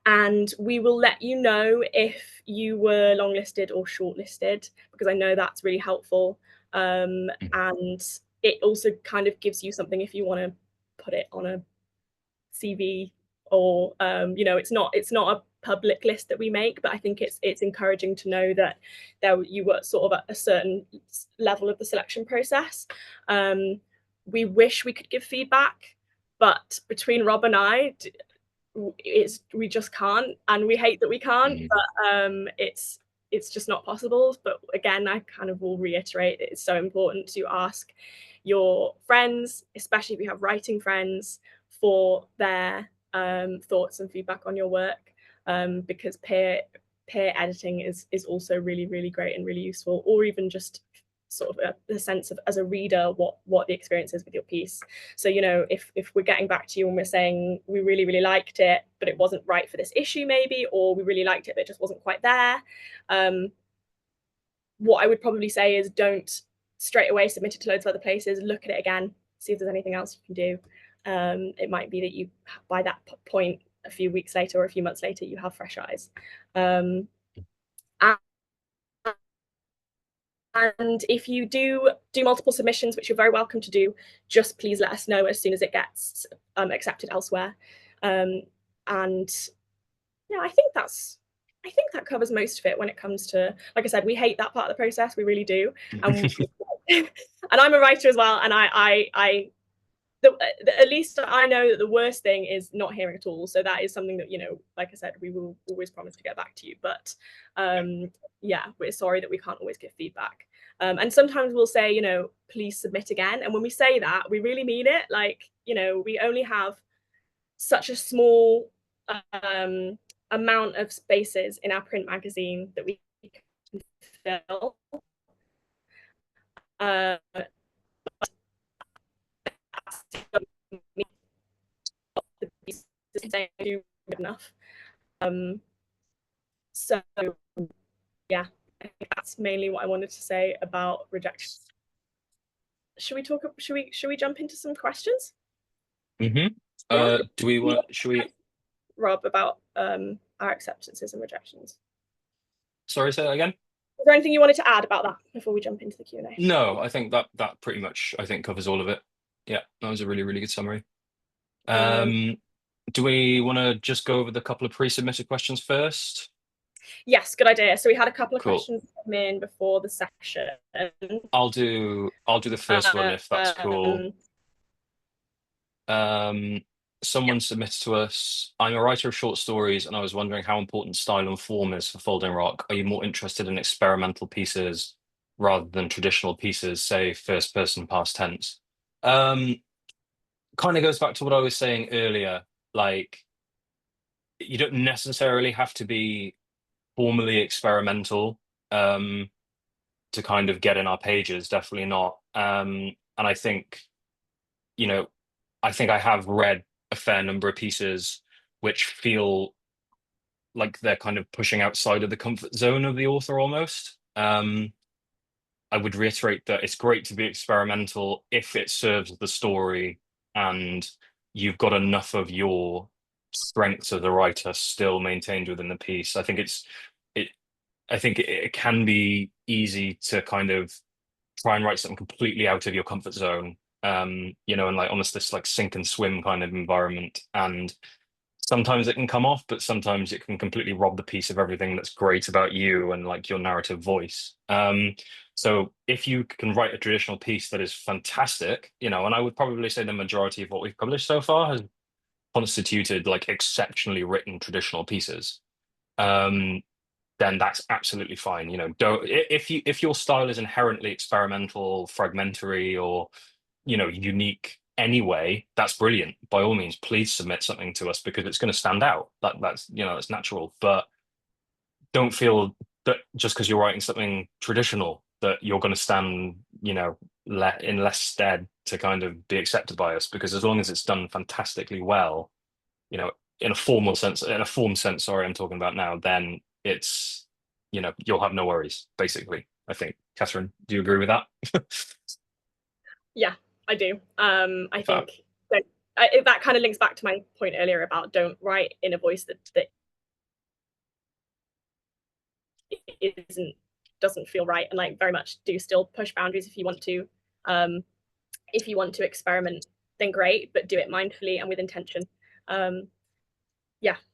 Speaker 1: And we will let you know if you were longlisted or shortlisted, because I know that's really helpful. And it also kind of gives you something if you want to put it on a CV, or it's not a public list that we make, but I think it's encouraging to know that you were sort of at a certain level of the selection process. We wish we could give feedback, but between Rob and I, we just can't, and we hate that we can't, but it's just not possible. But again, I kind of will reiterate, it's so important to ask your friends, especially if you have writing friends, for their thoughts and feedback on your work, because peer editing is also really, really great and really useful, or even just sort of a sense of, as a reader, what the experience is with your piece. So if we're getting back to you and we're saying we really, really liked it, but it wasn't right for this issue maybe, or we really liked it but it just wasn't quite there, what I would probably say is don't straight away submit it to loads of other places. Look at it again, see if there's anything else you can do. It might be that you, by that point, a few weeks later or a few months later, you have fresh eyes. And if you do multiple submissions, which you're very welcome to do, just please let us know as soon as it gets accepted elsewhere. And yeah, I think that covers most of it when it comes to, like I said, we hate that part of the process, we really do. And I'm a writer as well, and at least I know that the worst thing is not hearing at all. So that is something that, like I said, we will always promise to get back to you. But yeah, we're sorry that we can't always give feedback. And sometimes we'll say, please submit again. And when we say that, we really mean it. We only have such a small amount of spaces in our print magazine that we can fill. saying do good enough. So yeah, I think that's mainly what I wanted to say about rejection. Should we talk? Should we jump into some questions?
Speaker 2: Mm-hmm.
Speaker 1: Yeah.
Speaker 2: Do we want? Should we?
Speaker 1: Rob, about our acceptances and rejections.
Speaker 2: Sorry, say that again.
Speaker 1: Is there anything you wanted to add about that before we jump into the Q&A?
Speaker 2: No, I think that pretty much covers all of it. Yeah, that was a really, really good summary.
Speaker 1: Um,
Speaker 2: Do we want to just go over the couple of pre-submitted questions first?
Speaker 1: yes, good idea. So we had a couple of
Speaker 2: Cool.
Speaker 1: questions come in before the section.
Speaker 2: I'll do the first one if that's cool.
Speaker 1: Um,
Speaker 2: Someone submitted to us, I'm a writer of short stories and I was wondering how important style and form is for Folding Rock. Are you more interested in experimental pieces rather than traditional pieces, say first person past tense? Kind of goes back to what I was saying earlier. Like, you don't necessarily have to be formally experimental to kind of get in our pages, definitely not. And I think, you know, I think I have read a fair number of pieces which feel like they're kind of pushing outside of the comfort zone of the author almost. I would reiterate that it's great to be experimental if it serves the story and you've got enough of your strengths as a writer still maintained within the piece. It I think it can be easy to kind of try and write something completely out of your comfort zone. And like almost this like sink and swim kind of environment. And sometimes it can come off, but sometimes it can completely rob the piece of everything that's great about you and like your narrative voice. So if you can write a traditional piece that is fantastic, and I would probably say the majority of what we've published so far has constituted like exceptionally written traditional pieces. Then that's absolutely fine. Don't if your style is inherently experimental, fragmentary, or unique anyway, that's brilliant. By all means, please submit something to us because it's going to stand out. That's natural. But don't feel that just because you're writing something traditional that you're going to stand, in less stead to kind of be accepted by us. Because as long as it's done fantastically well, in a formal sense, in a form sense, sorry, I'm talking about now, then it's, you'll have no worries, basically. I think. Kathryn, do you agree with that?
Speaker 1: yeah, I do. I
Speaker 2: Fab.
Speaker 1: think that kind of links back to my point earlier about don't write in a voice that doesn't feel right, and like very much do still push boundaries if you want to. If you want to experiment, then great, but do it mindfully and with intention.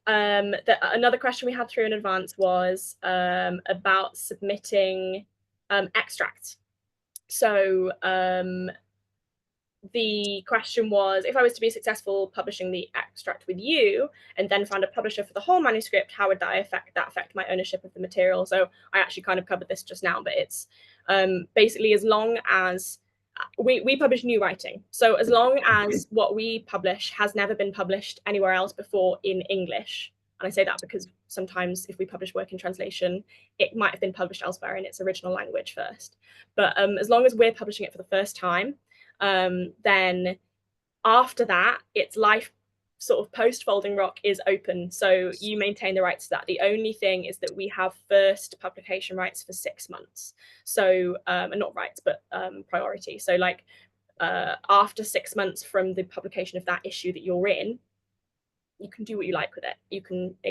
Speaker 1: Another question we had through in advance was about submitting extracts. So the question was, if I was to be successful publishing the extract with you and then found a publisher for the whole manuscript, how would that affect my ownership of the material? So I actually kind of covered this just now, but it's basically as long as we publish new writing. So as long as what we publish has never been published anywhere else before in English, and I say that because sometimes if we publish work in translation, it might have been published elsewhere in its original language first. But as long as we're publishing it for the first time, then after that, its life sort of post Folding Rock is open. So you maintain the rights to that. The only thing is that we have first publication rights for 6 months. So, and not rights, but priority. So like after 6 months from the publication of that issue that you're in, you can do what you like with it. It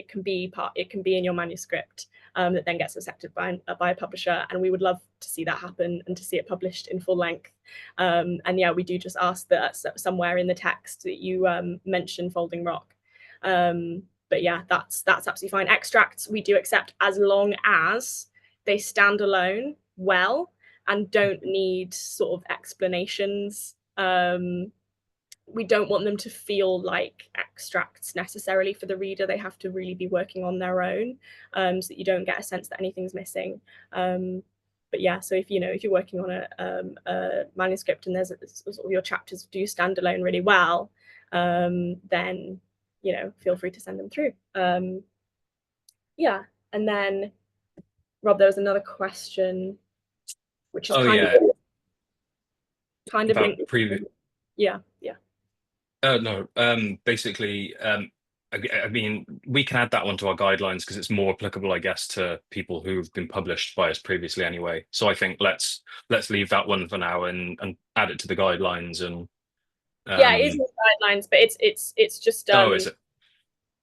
Speaker 1: can be in your manuscript that then gets accepted by a publisher, and we would love to see that happen and to see it published in full length. And yeah, we do just ask that somewhere in the text that you mention Folding Rock. But yeah, that's absolutely fine. Extracts we do accept as long as they stand alone well and don't need sort of explanations. We don't want them to feel like extracts necessarily for the reader. They have to really be working on their own, so that you don't get a sense that anything's missing. But yeah, so if you're working on a manuscript and there's sort of your chapters do stand alone really well, then feel free to send them through. Yeah, and then Rob, there was another question, which is kind of
Speaker 2: About
Speaker 1: linked.
Speaker 2: previous.
Speaker 1: Yeah.
Speaker 2: No. Basically, I mean, we can add that one to our guidelines because it's more applicable, I guess, to people who've been published by us previously anyway. So I think let's leave that one for now and add it to the guidelines and
Speaker 1: Yeah, it is
Speaker 2: um
Speaker 1: in the guidelines, but it's just
Speaker 2: oh, is it?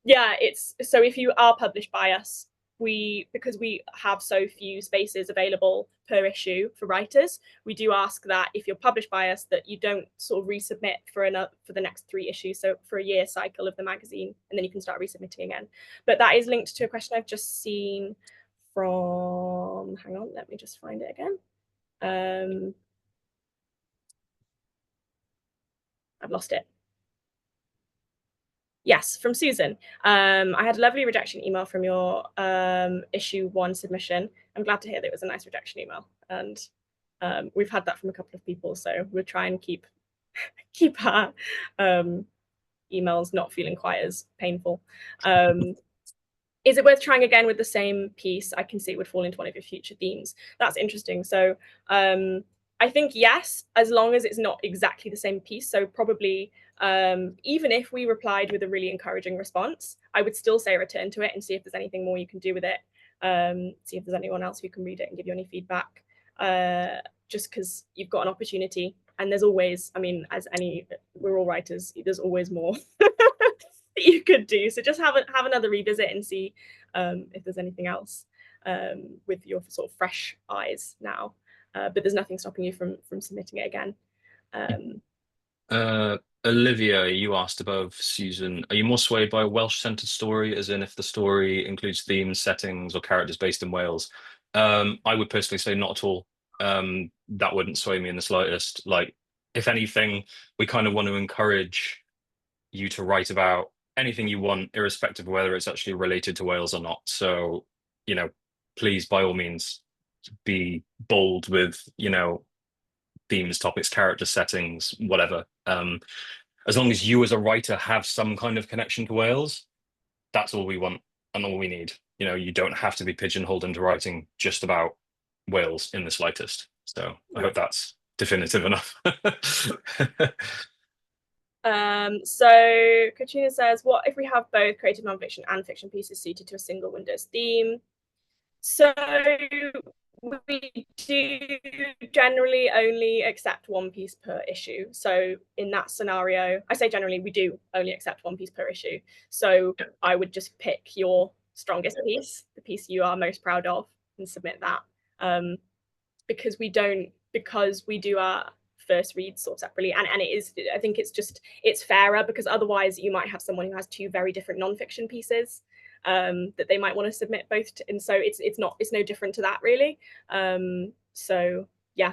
Speaker 1: yeah, it's so if you are published by us, because we have so few spaces available per issue for writers, we do ask that if you're published by us that you don't sort of resubmit for the next 3 issues, so for a year cycle of the magazine, and then you can start resubmitting again. But that is linked to a question I've just seen from, hang on, let me just find it again. I've lost it. Yes, from Susan. I had a lovely rejection email from your issue 1 submission. I'm glad to hear that it was a nice rejection email, and we've had that from a couple of people, so we'll try and keep our emails not feeling quite as painful. Is it worth trying again with the same piece? I can see it would fall into one of your future themes. That's interesting. So I think yes, as long as it's not exactly the same piece. So probably even if we replied with a really encouraging response, I would still say return to it and see if there's anything more you can do with it. See if there's anyone else who can read it and give you any feedback. Just because you've got an opportunity, and there's always, I mean, we're all writers, there's always more that you could do. So just have another revisit and see if there's anything else with your sort of fresh eyes now. But there's nothing stopping you from submitting it again.
Speaker 2: Olivia, you asked above Susan, are you more swayed by a Welsh-centered story, as in if the story includes themes, settings, or characters based in Wales? I would personally say not at all. That wouldn't sway me in the slightest. Like, if anything, we kind of want to encourage you to write about anything you want, irrespective of whether it's actually related to Wales or not. So, please, by all means, be bold with, themes, topics, character settings, whatever. As long as you as a writer have some kind of connection to Wales, that's all we want and all we need. You don't have to be pigeonholed into writing just about Wales in the slightest. So I hope that's definitive enough.
Speaker 1: So Katrina says, what if we have both creative nonfiction and fiction pieces suited to a single Windows theme? So we do generally only accept one piece per issue. So in that scenario, I say generally, we do only accept one piece per issue. So I would just pick your strongest piece, the piece you are most proud of, and submit that. Because we do our first reads sort of separately, and it is, I think it's fairer, because otherwise you might have someone who has 2 very different nonfiction pieces that they might want to submit both to, and so it's no different to that really. So yeah,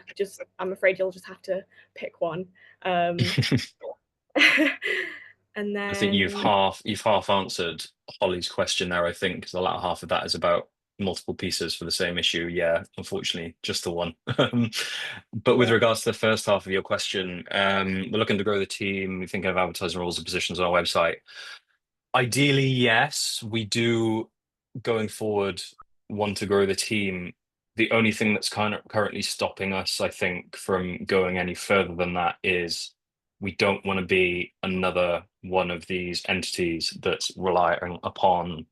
Speaker 1: I'm afraid you'll just have to pick one. And then
Speaker 2: I think you've half answered Holly's question there, I think, because the latter half of that is about multiple pieces for the same issue. Yeah, unfortunately, just the one. But with regards to the first half of your question, we're looking to grow the team. We're thinking of advertising roles and positions on our website. Ideally, yes, we do, going forward, want to grow the team. The only thing that's kind of currently stopping us, I think, from going any further than that is we don't want to be another one of these entities that's relying upon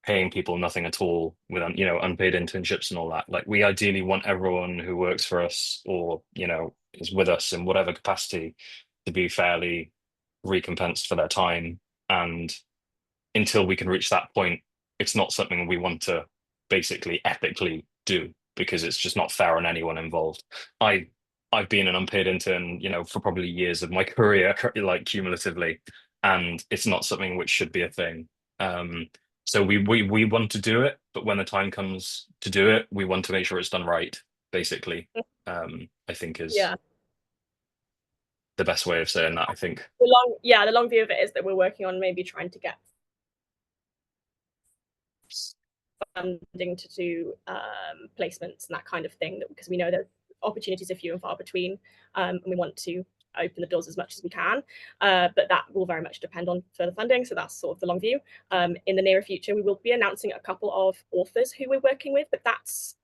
Speaker 2: paying people nothing at all with unpaid internships and all that. Like, we ideally want everyone who works for us or is with us in whatever capacity to be fairly recompensed for their time. And until we can reach that point, it's not something we want to basically ethically do, because it's just not fair on anyone involved. I've been an unpaid intern, for probably years of my career, like cumulatively, and it's not something which should be a thing. So we want to do it, but when the time comes to do it, we want to make sure it's done right, basically. I think is
Speaker 1: yeah,
Speaker 2: the best way of saying that, I think.
Speaker 1: the long view of it is that we're working on maybe trying to get funding to do placements and that kind of thing, because we know there's opportunities are few and far between, and we want to open the doors as much as we can, but that will very much depend on further funding. So that's sort of the long view. In the nearer future, we will be announcing a couple of authors who we're working with, but that's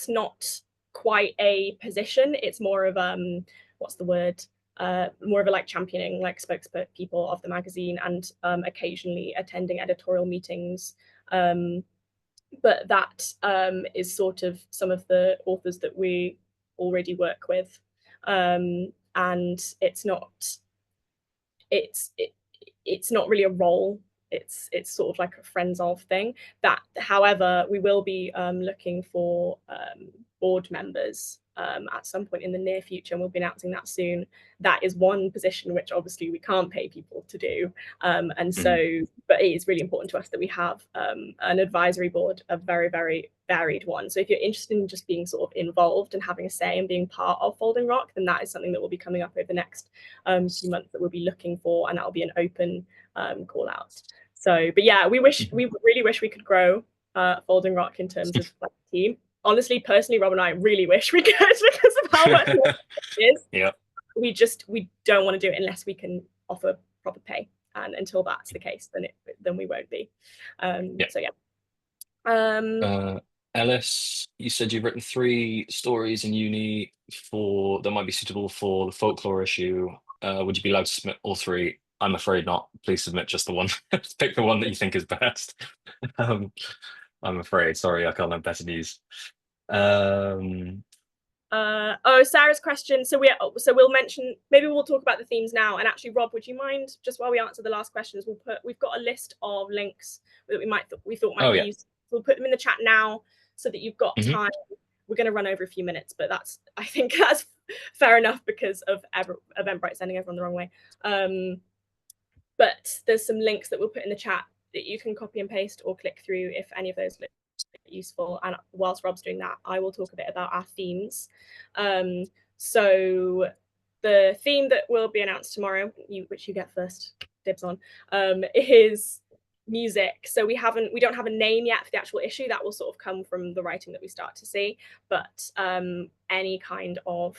Speaker 1: not quite a position. It's more of what's the word, more of a like championing, like spokespeople of the magazine, and occasionally attending editorial meetings. But that is sort of some of the authors that we already work with, and it's not really a role. It's sort of like a friends of thing. That, however, we will be looking for board members at some point in the near future, and we'll be announcing that soon. That is one position which obviously we can't pay people to do, and so, but it is really important to us that we have an advisory board, a very, very varied one. So if you're interested in just being sort of involved and having a say and being part of Folding Rock, then that is something that will be coming up over the next few months that we'll be looking for, and that'll be an open call out. So, but yeah, we really wish we could grow Folding Rock in terms of like team. Honestly, personally, Rob and I really wish we could because of how much work it is.
Speaker 2: Yeah.
Speaker 1: We don't want to do it unless we can offer proper pay, and until that's the case, then we won't be. So yeah.
Speaker 2: Ellis, you said you've written 3 stories in uni that might be suitable for the folklore issue. Would you be allowed to submit all 3? I'm afraid not. Please submit just the one. Pick the one that you think is best. I'm afraid. Sorry, I can't have better news.
Speaker 1: Sarah's question. So we'll mention, maybe we'll talk about the themes now. And actually, Rob, would you mind, just while we answer the last questions, we've got a list of links that we thought might be useful. We'll put them in the chat now so that you've got time. We're going to run over a few minutes, but I think that's fair enough because of Eventbrite sending everyone the wrong way. But there's some links that we'll put in the chat that you can copy and paste or click through if any of those look useful. And whilst Rob's doing that, I will talk a bit about our themes. So the theme that will be announced tomorrow, which you get first dibs on, is music. So we don't have a name yet for the actual issue. That will sort of come from the writing that we start to see, but any kind of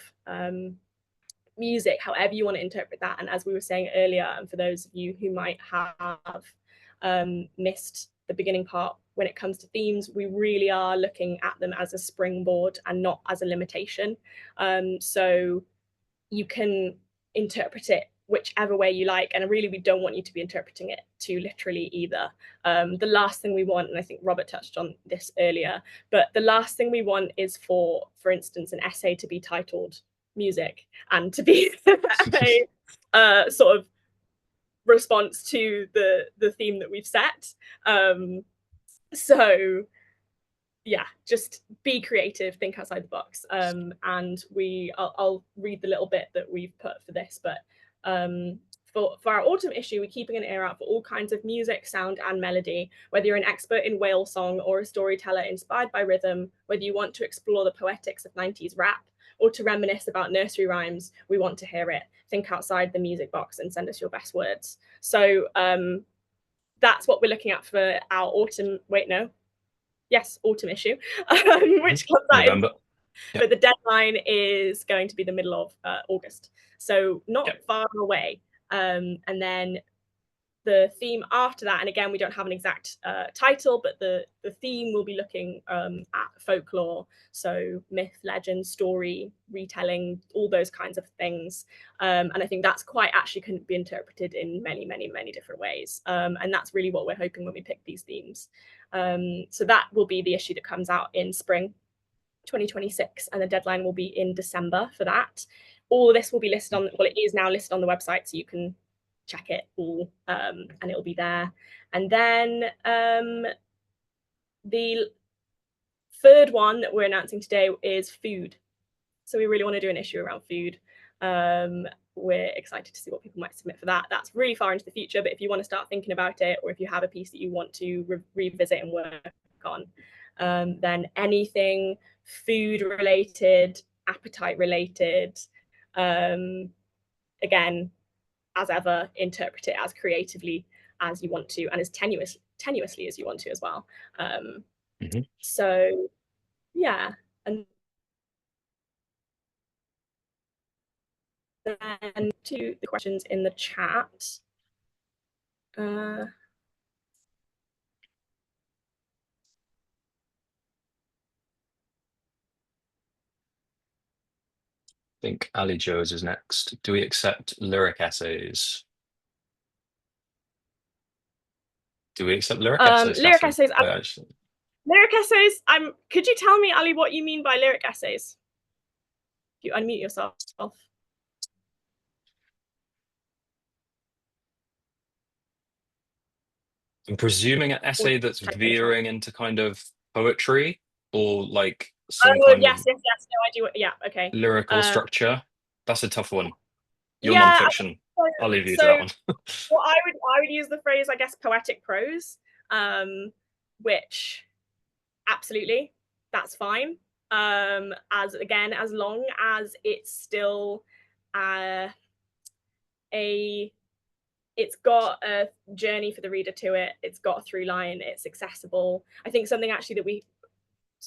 Speaker 1: music, however you want to interpret that. And as we were saying earlier, and for those of you who might have missed the beginning part, when it comes to themes, we really are looking at them as a springboard and not as a limitation. So you can interpret it whichever way you like, and really we don't want you to be interpreting it too literally either. The last thing we want, and I think Robert touched on this earlier, but the last thing we want is for instance, an essay to be titled music and to be a sort of response to the theme that we've set. So yeah, just be creative, think outside the box. And I'll read the little bit that we've put for this, but for our autumn issue, we're keeping an ear out for all kinds of music, sound, and melody. Whether you're an expert in whale song or a storyteller inspired by rhythm, whether you want to explore the poetics of 90s rap or to reminisce about nursery rhymes, we want to hear it. Think outside the music box and send us your best words. So that's what we're looking at for our autumn. Autumn issue, which comes out November. But the deadline is going to be the middle of August, so not far away. And then the theme after that, and again, we don't have an exact title, but the theme will be looking at folklore, so myth, legend, story, retelling, all those kinds of things. And I think that's quite actually can be interpreted in many, many, many different ways. And that's really what we're hoping when we pick these themes. So that will be the issue that comes out in spring 2026, and the deadline will be in December for that. All of this will be listed on, well, it is now listed on the website, so you can check it all, and it'll be there. And then the third one that we're announcing today is food. So we really want to do an issue around food. We're excited to see what people might submit for that. That's really far into the future, but if you want to start thinking about it, or if you have a piece that you want to revisit and work on, then anything food related, appetite related, again, as ever, interpret it as creatively as you want to, and as tenuously as you want to as well. So yeah, and then to the questions in the chat.
Speaker 2: think Ali Joes is next. Do we accept lyric essays? Do we accept lyric essays,
Speaker 1: Lyric
Speaker 2: Kathryn?
Speaker 1: essays.
Speaker 2: Actually,
Speaker 1: Lyric essays. Could you tell me, Ali, what you mean by lyric essays? You unmute yourself.
Speaker 2: I'm presuming an essay that's veering into kind of poetry or like some
Speaker 1: Oh,
Speaker 2: kind of
Speaker 1: yes. No, I do. Yeah, okay.
Speaker 2: lyrical structure. That's a tough one. You're
Speaker 1: Yeah,
Speaker 2: nonfiction. I'll leave you to that
Speaker 1: so
Speaker 2: one.
Speaker 1: well, I would use the phrase, I guess, poetic prose, which absolutely, that's fine. As again, as long as it's still uh, it's got a journey for the reader to it. It's got a through line. It's accessible. I think something actually that we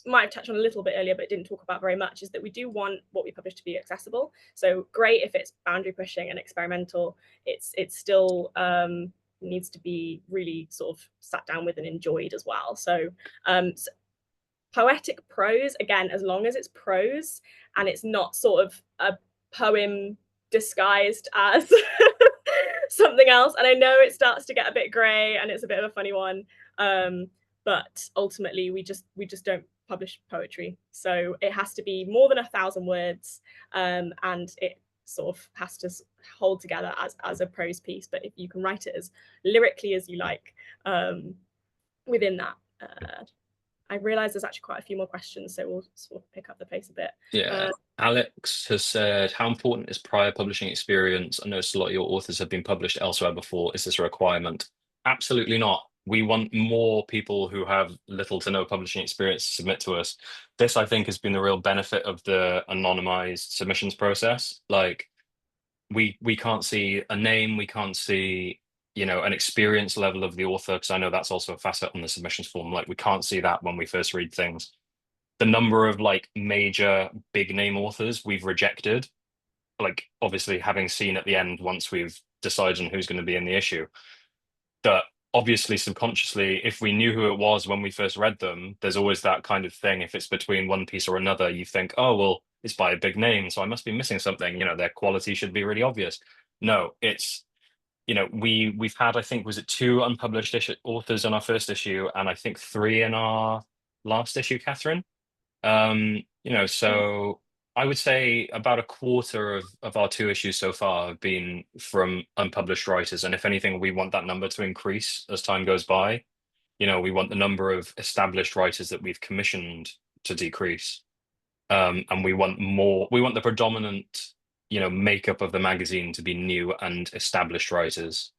Speaker 1: might have touched on a little bit earlier, but didn't talk about very much, is that we do want what we publish to be accessible. So great if it's boundary pushing and experimental. It's still needs to be really sort of sat down with and enjoyed as well. So poetic prose, again, as long as it's prose and it's not sort of a poem disguised as something else. And I know it starts to get a bit grey and it's a bit of a funny one, but ultimately we just don't publish poetry, so it has to be more than 1,000 words, and it sort of has to hold together as a prose piece. But if you can write it as lyrically as you like, within that, I realize there's actually quite a few more questions, so we'll sort of pick up the pace a bit.
Speaker 2: Yeah. Alex has said, how important is prior publishing experience? I noticed a lot of your authors have been published elsewhere before. Is this a requirement? Absolutely not. We want more people who have little to no publishing experience to submit to us. This, I think, has been the real benefit of the anonymized submissions process. Like, we can't see a name, we can't see, an experience level of the author, because I know that's also a facet on the submissions form. Like, we can't see that when we first read things. The number of like major big name authors we've rejected, like obviously having seen at the end once we've decided on who's going to be in the issue, that obviously subconsciously, if we knew who it was when we first read them, there's always that kind of thing. If it's between one piece or another, you think, oh, well, it's by a big name, so I must be missing something. Their quality should be really obvious. No, it's, we've had, I think, was it two unpublished authors in our first issue, and I think three in our last issue, Kathryn. So I would say about a quarter of our two issues so far have been from unpublished writers. And if anything, we want that number to increase as time goes by. We want the number of established writers that we've commissioned to decrease. And we want the predominant, makeup of the magazine to be new and established writers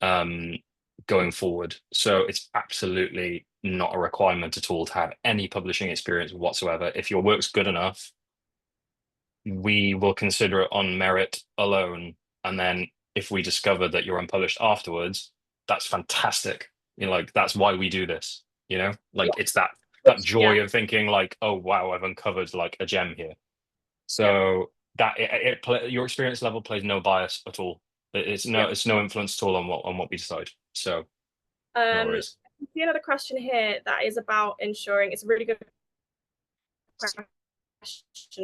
Speaker 2: going forward. So it's absolutely not a requirement at all to have any publishing experience whatsoever. If your work's good enough, we will consider it on merit alone. And then if we discover that you're unpublished afterwards, that's fantastic. Like, that's why we do this, it's that joy of thinking like, oh wow, I've uncovered like a gem here. So that your experience level plays no bias at all. It's no influence at all on what we decide. So no worries.
Speaker 1: I see another question here that is about ensuring. It's a really good question.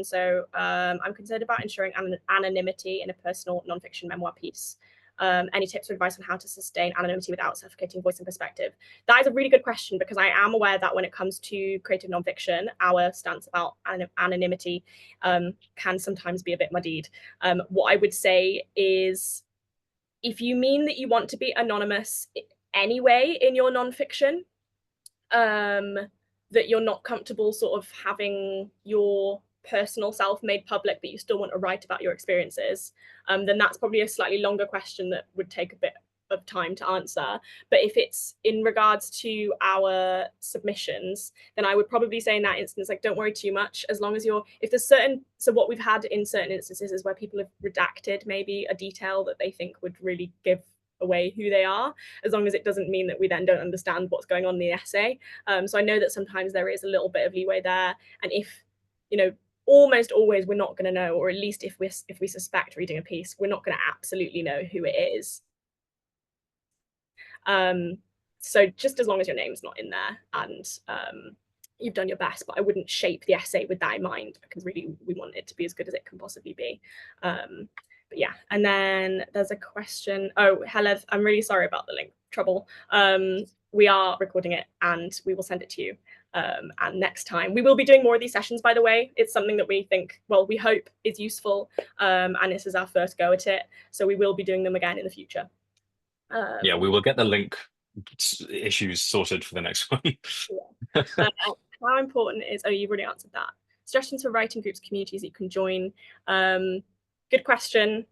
Speaker 1: So I'm concerned about ensuring anonymity in a personal nonfiction memoir piece. Any tips or advice on how to sustain anonymity without suffocating voice and perspective? That is a really good question, because I am aware that when it comes to creative nonfiction, our stance about anonymity can sometimes be a bit muddied. What I would say is, if you mean that you want to be anonymous anyway in your nonfiction, that you're not comfortable sort of having your personal self made public, but you still want to write about your experiences, then that's probably a slightly longer question that would take a bit of time to answer. But if it's in regards to our submissions, then I would probably say in that instance, like, don't worry too much, as long as if there's so what we've had in certain instances is where people have redacted maybe a detail that they think would really give away who they are, as long as it doesn't mean that we then don't understand what's going on in the essay. So I know that sometimes there is a little bit of leeway there, and if almost always we're not going to know, or at least if we suspect reading a piece, we're not going to absolutely know who it is. So just as long as your name's not in there, and you've done your best, but I wouldn't shape the essay with that in mind, because really we want it to be as good as it can possibly be. But yeah, and then there's a question. Oh, Helen, I'm really sorry about the link trouble. We are recording it and we will send it to you. And next time we will be doing more of these sessions, by the way. It's something that we think, well, we hope is useful, and this is our first go at it, so we will be doing them again in the future.
Speaker 2: Yeah, we will get the link issues sorted for the next one.
Speaker 1: Yeah. How important is, oh, you've already answered that. Suggestions for writing groups, communities that you can join. Good question.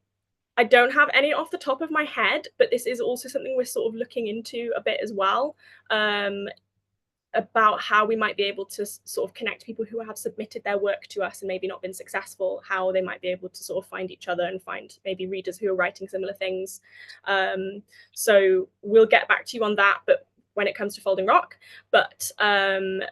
Speaker 1: I don't have any off the top of my head, but this is also something we're sort of looking into a bit as well, about how we might be able to sort of connect people who have submitted their work to us and maybe not been successful, how they might be able to sort of find each other and find maybe readers who are writing similar things. So we'll get back to you on that, but when it comes to Folding Rock. But other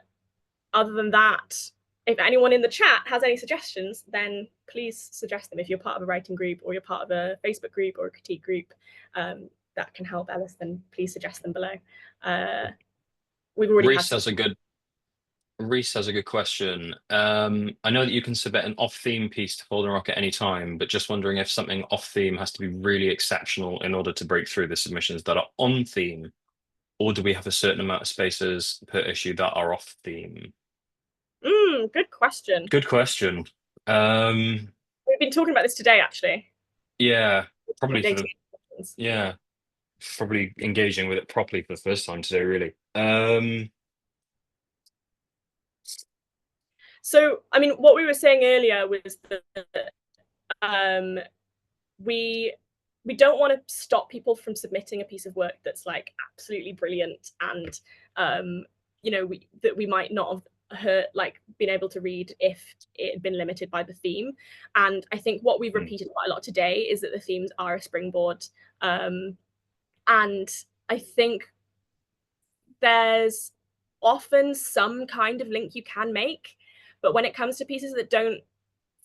Speaker 1: than that, if anyone in the chat has any suggestions, then please suggest them. If you're part of a writing group or you're part of a Facebook group or a critique group that can help Ellis, then please suggest them below. We've already
Speaker 2: Reese has a good question. I know that you can submit an off-theme piece to Folding Rock at any time, but just wondering if something off-theme has to be really exceptional in order to break through the submissions that are on theme, or do we have a certain amount of spaces per issue that are off theme?
Speaker 1: Good question.
Speaker 2: Good question.
Speaker 1: We've been talking about this today, actually.
Speaker 2: Yeah, probably probably engaging with it properly for the first time today, really.
Speaker 1: So, I mean, what we were saying earlier was that we don't want to stop people from submitting a piece of work that's like absolutely brilliant, and that we might not have been able to read if it had been limited by the theme. And I think what we've repeated quite a lot today is that the themes are a springboard, and I think there's often some kind of link you can make, but when it comes to pieces that don't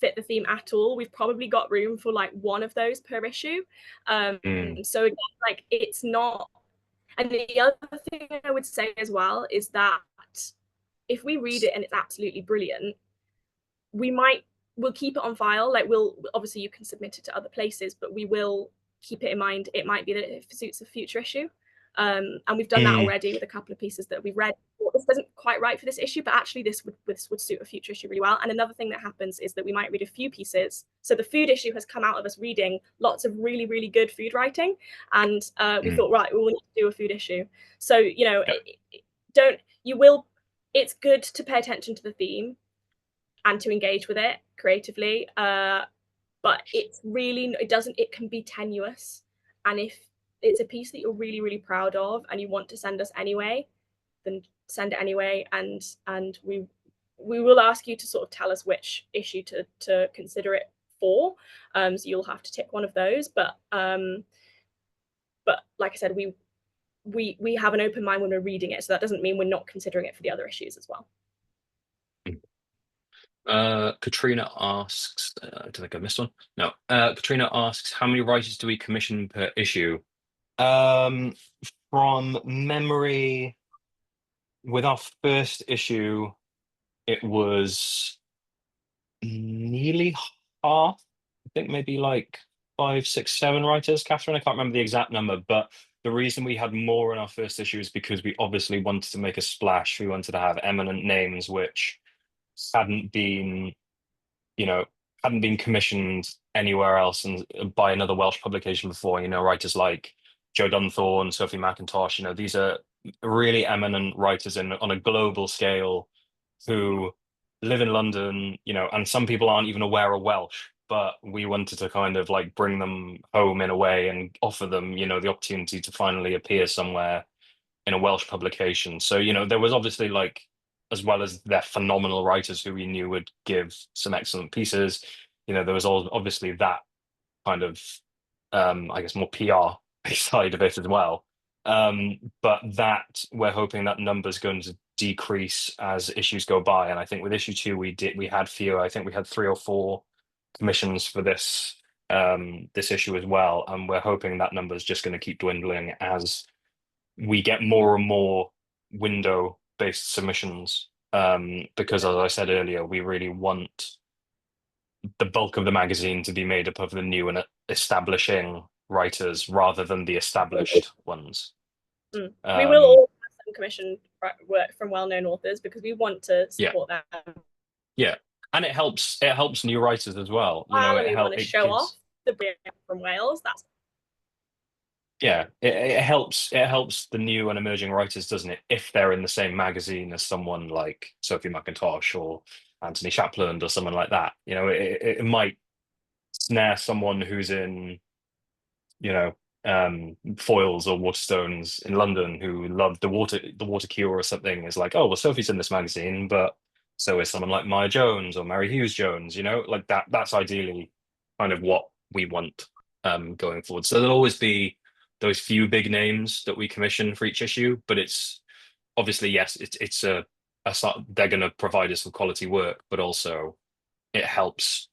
Speaker 1: fit the theme at all, we've probably got room for like one of those per issue. So again, like, it's not. And the other thing I would say as well is that if we read it and it's absolutely brilliant, we'll keep it on file. Like, we'll obviously, you can submit it to other places, but we will keep it in mind. It might be that it suits a future issue. And we've done that already with a couple of pieces that we've read. Well, this doesn't quite write for this issue, but actually this would suit a future issue really well. And another thing that happens is that we might read a few pieces. So the food issue has come out of us reading lots of really, really good food writing. And we thought, right, we will need to do a food issue. So, it's good to pay attention to the theme and to engage with it creatively. But it can be tenuous. And if it's a piece that you're really, really proud of and you want to send us anyway, then send it anyway. And we will ask you to sort of tell us which issue to consider it for. So you'll have to tick one of those. But like I said, we have an open mind when we're reading it. So that doesn't mean we're not considering it for the other issues as well.
Speaker 2: Katrina asks, I think I missed one. No. Katrina asks, how many writers do we commission per issue? From memory, with our first issue, it was nearly half. I think maybe like 5, 6, 7 writers. Kathryn, I can't remember the exact number, but the reason we had more in our first issue is because we obviously wanted to make a splash. We wanted to have eminent names which hadn't been commissioned anywhere else and by another Welsh publication before. Writers like Joe Dunthorne, Sophie McIntosh. These are really eminent writers on a global scale who live in London. And some people aren't even aware of Welsh, but we wanted to kind of like bring them home in a way and offer them, the opportunity to finally appear somewhere in a Welsh publication. So, there was obviously as well as their phenomenal writers who we knew would give some excellent pieces, there was obviously that kind of, I guess, more PR side of it as well. But that we're hoping that number's going to decrease as issues go by. And I think with issue 2, we had fewer. I think we had 3 or 4 commissions for this issue as well. And we're hoping that number is just going to keep dwindling as we get more and more window-based submissions because as I said earlier, we really want the bulk of the magazine to be made up of the new and establishing writers rather than the established ones.
Speaker 1: We will
Speaker 2: Um,
Speaker 1: all have some commissioned work from well-known authors because we want to
Speaker 2: yeah,
Speaker 1: support them
Speaker 2: yeah, and it helps new writers as well. You know,
Speaker 1: and we want to
Speaker 2: it
Speaker 1: show off
Speaker 2: gives.
Speaker 1: the beer from Wales. That's
Speaker 2: Yeah, it helps the new and emerging writers, doesn't it? If they're in the same magazine as someone like Sophie McIntosh or Anthony Shapland or someone like that. You know, it might snare someone who's in, you know, Foyles or Waterstones in London who love the water cure or something. Is like, oh well, Sophie's in this magazine, but so is someone like Maya Jones or Mary Hughes Jones. You know, like that. That's ideally kind of what we want going forward. So there'll always be those few big names that we commission for each issue, but it's obviously yes, it's they're going to provide us with quality work, but also it helps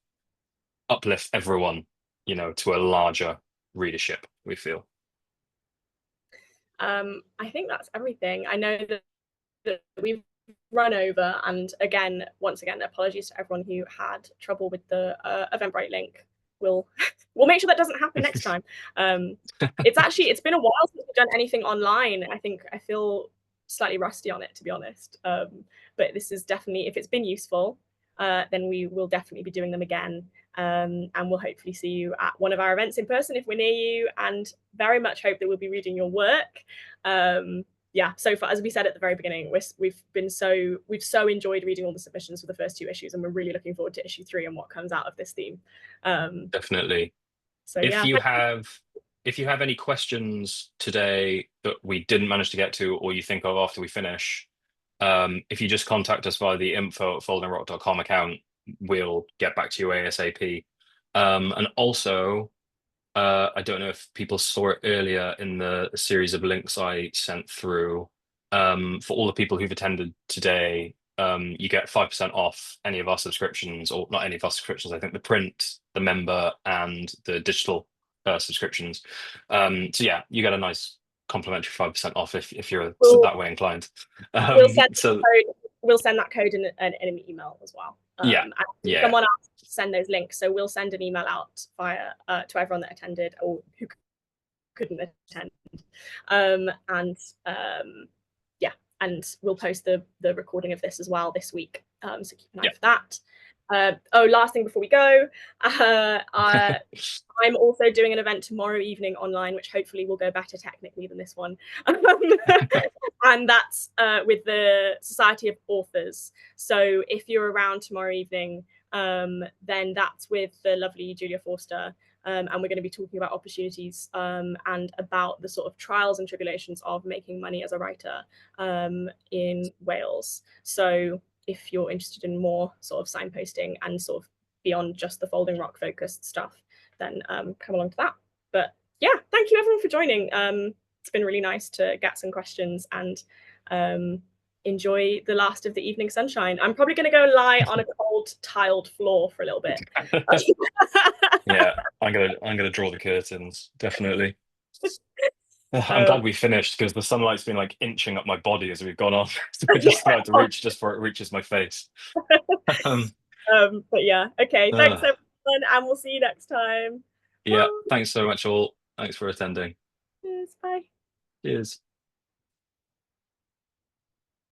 Speaker 2: uplift everyone, you know, to a larger readership, we feel.
Speaker 1: I think that's everything. I know that we've run over, and again, once again, apologies to everyone who had trouble with the Eventbrite link. We'll we'll make sure that doesn't happen next time. It's been a while since we've done anything online. I think I feel slightly rusty on it, to be honest. But this is definitely, if it's been useful, then we will definitely be doing them again. And we'll hopefully see you at one of our events in person if we're near you, and very much hope that we'll be reading your work. Yeah, so far, as we said at the very beginning, we've so enjoyed reading all the submissions for the first two issues, and we're really looking forward to issue 3 and what comes out of this theme.
Speaker 2: Definitely.
Speaker 1: So
Speaker 2: If
Speaker 1: yeah,
Speaker 2: you have if you have any questions today that we didn't manage to get to or you think of after we finish, if you just contact us via the info@foldingrock.com account, we'll get back to you ASAP. And also, I don't know if people saw it earlier in the series of links I sent through. For all the people who've attended today, you get 5% off any of our subscriptions, or not any of our subscriptions, I think the print, the member, and the digital subscriptions. So yeah, you get a nice complimentary 5% off if you're
Speaker 1: we'll
Speaker 2: that way inclined.
Speaker 1: we'll send
Speaker 2: So
Speaker 1: we'll send that code in an email as well.
Speaker 2: yeah,
Speaker 1: And
Speaker 2: yeah,
Speaker 1: someone asked to send those links, so we'll send an email out via to everyone that attended or who couldn't attend. And yeah, and we'll post the recording of this as well this week. So keep an eye
Speaker 2: yeah.
Speaker 1: for that. Last thing before we go, I'm also doing an event tomorrow evening online, which hopefully will go better technically than this one. And that's with the Society of Authors. So if you're around tomorrow evening, then that's with the lovely Julia Forster. And we're going to be talking about opportunities and about the sort of trials and tribulations of making money as a writer in Wales. So if you're interested in more sort of signposting and sort of beyond just the Folding Rock focused stuff, then come along to that. But yeah, thank you everyone for joining. It's been really nice to get some questions and enjoy the last of the evening sunshine. I'm probably going to go lie on a cold tiled floor for a little bit.
Speaker 2: Yeah, I'm gonna draw the curtains, definitely. I'm glad we finished because the sunlight's been like inching up my body as we've gone on. So we're just about to reach just before it reaches my face. Um,
Speaker 1: But yeah, okay. Thanks
Speaker 2: uh,
Speaker 1: everyone, and we'll see you next time.
Speaker 2: yeah,
Speaker 1: Bye.
Speaker 2: thanks so much all. Thanks for attending.
Speaker 1: Cheers. Bye.
Speaker 2: Cheers.